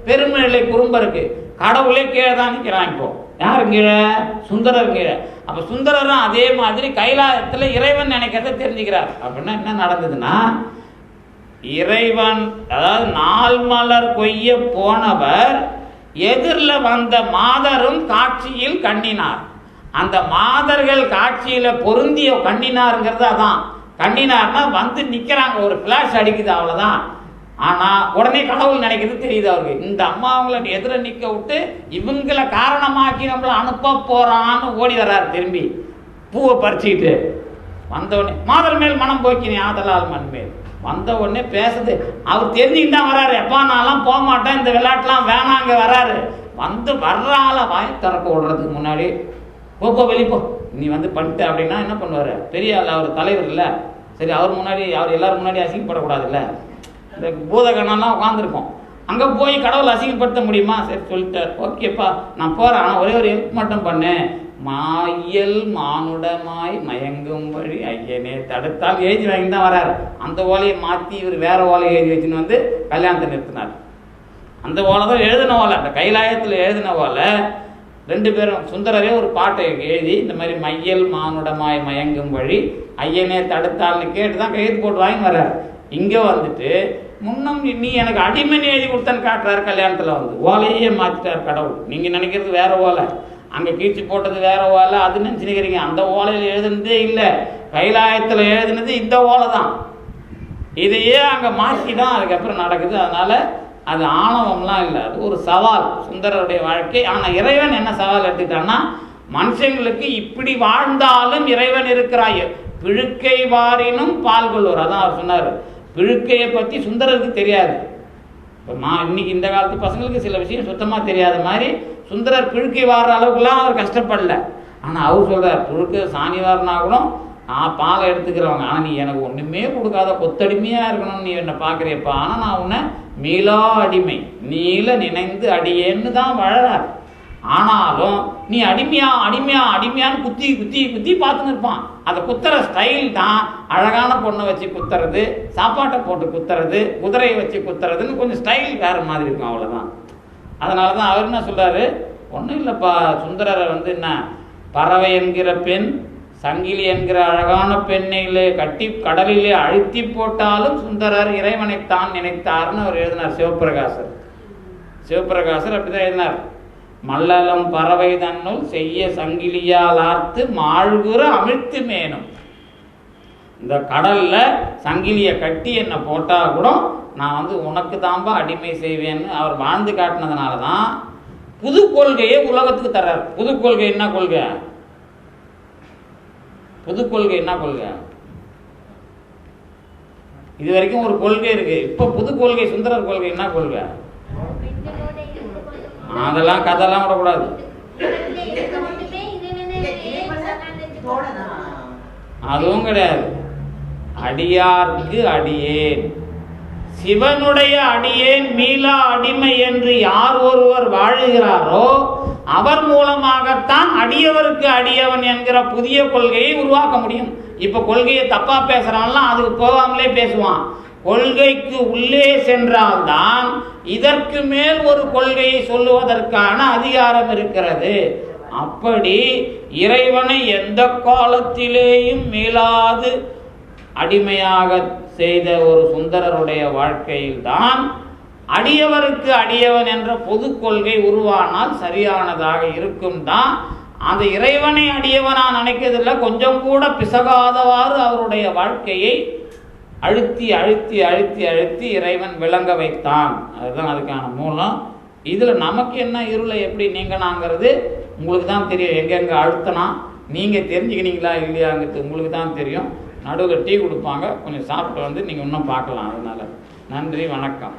பெருமிழலை குறும்பருக்கு. கடவுளே கீழே தான் நிற்கிறான். இப்போ யாரு கீழே? சுந்தரர் கீழே. அப்ப சுந்தரரும் அதே மாதிரி கைலாயத்துல இறைவன் நினைக்கிறத தெரிஞ்சுக்கிறார். அப்படின்னா என்ன நடந்ததுன்னா, இறைவன் அதாவது நாள் மலர் கொய்ய போனவர் எதிரில் வந்த மாதரும் காட்சியில் கண்ணினார். அந்த மாதர்கள் காட்சியில பொருந்திய கண்ணினாருங்கிறது அதான். கண்ணினார்னா வந்து நிக்கிறாங்க, ஒரு பிளாஷ் அடிக்குது, அவ்வளவுதான். ஆனா உடனே கடவுள் நினைக்கிறது தெரியுது அவருக்கு. இந்த அம்மா அவங்கள எதிர நிக்க விட்டு இவங்களை காரணமாக்கி நம்மள அனுப்ப போறான்னு ஓடி வர்றாரு. திரும்பி பூவை பறிச்சுக்கிட்டு வந்தவுடனே மாதர் மேல் மனம் போக்கினேன் ஆதலால் மண் மேல். வந்த உடனே பேசுது. அவர் தெரிஞ்சுக்கிட்டு தான் வர்றாரு. எப்பா நான்லாம் போக மாட்டேன், இந்த விளையாட்டுலாம் வேணாங்க வர்றாரு. வந்து வர்றால வாய் திறக்க விடுறதுக்கு முன்னாடி போ வெளிப்போ நீ பண்ணிட்ட அப்படின்னா என்ன பண்ணுவாரு? பெரிய ஆள், அவர் தலைவர் இல்லை. சரி, அவர் முன்னாடி அவர் எல்லாரும் முன்னாடி அசிங்கப்படக்கூடாது இல்லை. இந்த பூதகணம்லாம் உட்காந்துருக்கோம். அங்கே போய் கடவுளை அசிங்கப்படுத்த முடியுமா? சரி சொல்லிட்டார், ஓகேப்பா நான் போகிறேன். ஆனால் ஒரே ஒரு ஹெல்ப் மட்டும் பண்ணேன். மாயல் மானுடமாய் மயங்கும் வழி ஐயனே தடுத்தால் எழுதி வாங்கி தான் வராரு. அந்த ஓலையை மாற்றி இவர் வேற ஓலையை எழுதி வச்சுன்னு கல்யாணத்தை நிறுத்தினார். அந்த ஓலை தான் எழுதின ஓலை, அந்த கைலாயத்தில் எழுதின ஓலை. ரெண்டு பேரும் சுந்தரரே ஒரு பாட்டை எழுதி இந்த மாதிரி மையல் மானுடமாய் மயங்கும் வழி ஐயனே தடுத்தால்னு கேட்டு தான் கையெழுத்து போட்டு வாங்கி வர்றாரு. இங்கே வந்துட்டு முன்னம் நீ எனக்கு அடிமைன்னு எழுதி கொடுத்தன்னு காட்டுறாரு. கல்யாணத்தில் ஓலையே மாற்றிட்டார் கடவுள். நீங்கள் நினைக்கிறது வேற ஓலை, அங்கே கீழ்ச்சி போட்டது வேற ஓலை, அது நினச்சிக்கிறீங்க. அந்த ஓலையில் எழுதுனதே இல்லை, கைலாயத்தில் எழுதுனது இந்த ஓலை தான். இதையே அங்கே மாற்றி தான் அதுக்கப்புறம் நடக்குது. அதனால அது ஆணவம்லாம் இல்லை, அது ஒரு சவால் சுந்தரருடைய வாழ்க்கை. ஆனால் இறைவன் என்ன சவால் எடுத்துக்கிட்டான்னா, மனுஷங்களுக்கு இப்படி வாழ்ந்தாலும் இறைவன் இருக்கிறாய், பிழுக்கை வாரினும் பால் கொள்வோர். அதான் அவர் சொன்னார். பிழுக்கையை பற்றி சுந்தரருக்கு தெரியாது. இப்போ இன்னைக்கு இந்த காலத்து பசங்களுக்கு சில விஷயம் சுத்தமாக தெரியாத மாதிரி சுந்தரர் பிழுக்கை வாடுற அளவுக்குலாம் அவர் கஷ்டப்படல. ஆனால் அவர் சொல்கிறார், பிழுக்கை சாணி வாரினா கூட பாலை எடுத்துக்கிறவங்க. ஆனால் நீ எனக்கு ஒன்றுமே கொடுக்காத கொத்தடிமையாக இருக்கணும்னு நீ என்னை பார்க்குறியப்பா. ஆனால் நான் உன்னை மீளா அடிமை நீல நினைந்து அடியேன்னு தான் வளரார். ஆனாலும் நீ அடிமையான்னு குத்தி குத்தி குத்தி பார்த்துன்னு இருப்பான். அந்த குத்துற ஸ்டைல் தான் அழகான பொண்ணை வச்சு குத்துறது, சாப்பாட்டை போட்டு குத்துறது, குதிரையை வச்சு குத்துறதுன்னு கொஞ்சம் ஸ்டைல் வேறு மாதிரி இருக்கும், அவ்வளோதான். அதனால தான் அவர் என்ன சொல்கிறாரு, ஒன்றும் இல்லைப்பா, சுந்தரரை என்ன பறவை என்கிற பெண் சங்கிலி என்கிற அழகான பெண்ணிலே கட்டி கடலிலே அழுத்தி போட்டாலும் சுந்தரர் இறைவனைத்தான் நினைத்தார்னு அவர் எழுதினார். சிவபிரகாசர் அப்படிதான் எழுதினார். மல்லலம் பறவை தன்னுள் செய்ய சங்கிலியால் ஆர்த்து மாழ்குற அமிழ்த்து மேனும். இந்த கடல்ல சங்கிலியை கட்டி என்ன போட்டா கூட நான் உனக்கு தான்பா அடிமை செய்வேன்னு அவர் வாழ்ந்து காட்டினதுனால தான் புது கொள்கையை உலகத்துக்கு தர்றார். புது கொள்கை என்ன கொள்கை? புது கொள்கை என்ன கொள்கை? இது வரைக்கும் ஒரு கொள்கை இருக்கு, இப்ப புது கொள்கை சுந்தரர் கொள்கை என்ன கொள்கை? அதெல்லாம் கதெல்லாம் விடக்கூடாது. அதுவும் கிடையாது. அடியார்க்கு அடியேன், சிவனுடைய அடியேன் மீளா அடிமை என்று யார் ஒருவர் வாழுகிறாரோ அவர் மூலமாகத்தான் அடியவருக்கு அடியவன் என்கிற புதிய கொள்கையை உருவாக்க முடியும். இப்ப கொள்கையை தப்பா பேசுறான்லாம் அதுக்கு போகாமலே பேசுவான். கொள்கைக்கு உள்ளே சென்றால்தான் இதற்கு மேல் ஒரு கொள்கையை சொல்லுவதற்கான அதிகாரம் இருக்கிறது. அப்படி இறைவனை எந்த காலத்திலேயும் மீளாது அடிமையாக செய்த ஒரு சுந்தரருடைய வாழ்க்கையில்தான் அடியவருக்கு அடியவன் என்ற பொது கொள்கை உருவானால் சரியானதாக இருக்கும் தான். அந்த இறைவனை அடியவனா நினைக்கிறதில்ல, கொஞ்சம் கூட பிசகாதவாறு அவருடைய வாழ்க்கையை அழுத்தி அழுத்தி அழுத்தி அழுத்தி இறைவன் விளங்க வைத்தான். அதுதான் அதுக்கான மூலம். இதில் நமக்கு என்ன இருளை எப்படி நீங்கனாங்கிறது உங்களுக்கு தான் தெரியும். எங்கெங்கே அழுத்தனா நீங்கள் தெரிஞ்சுக்கினீங்களா இல்லையாங்கிறது உங்களுக்கு தான் தெரியும். நடுவில் டீ கொடுப்பாங்க, கொஞ்சம் சாப்பிட்டு வந்து நீங்கள் இன்னும் பார்க்கலாம். அதனால் நன்றி, வணக்கம்.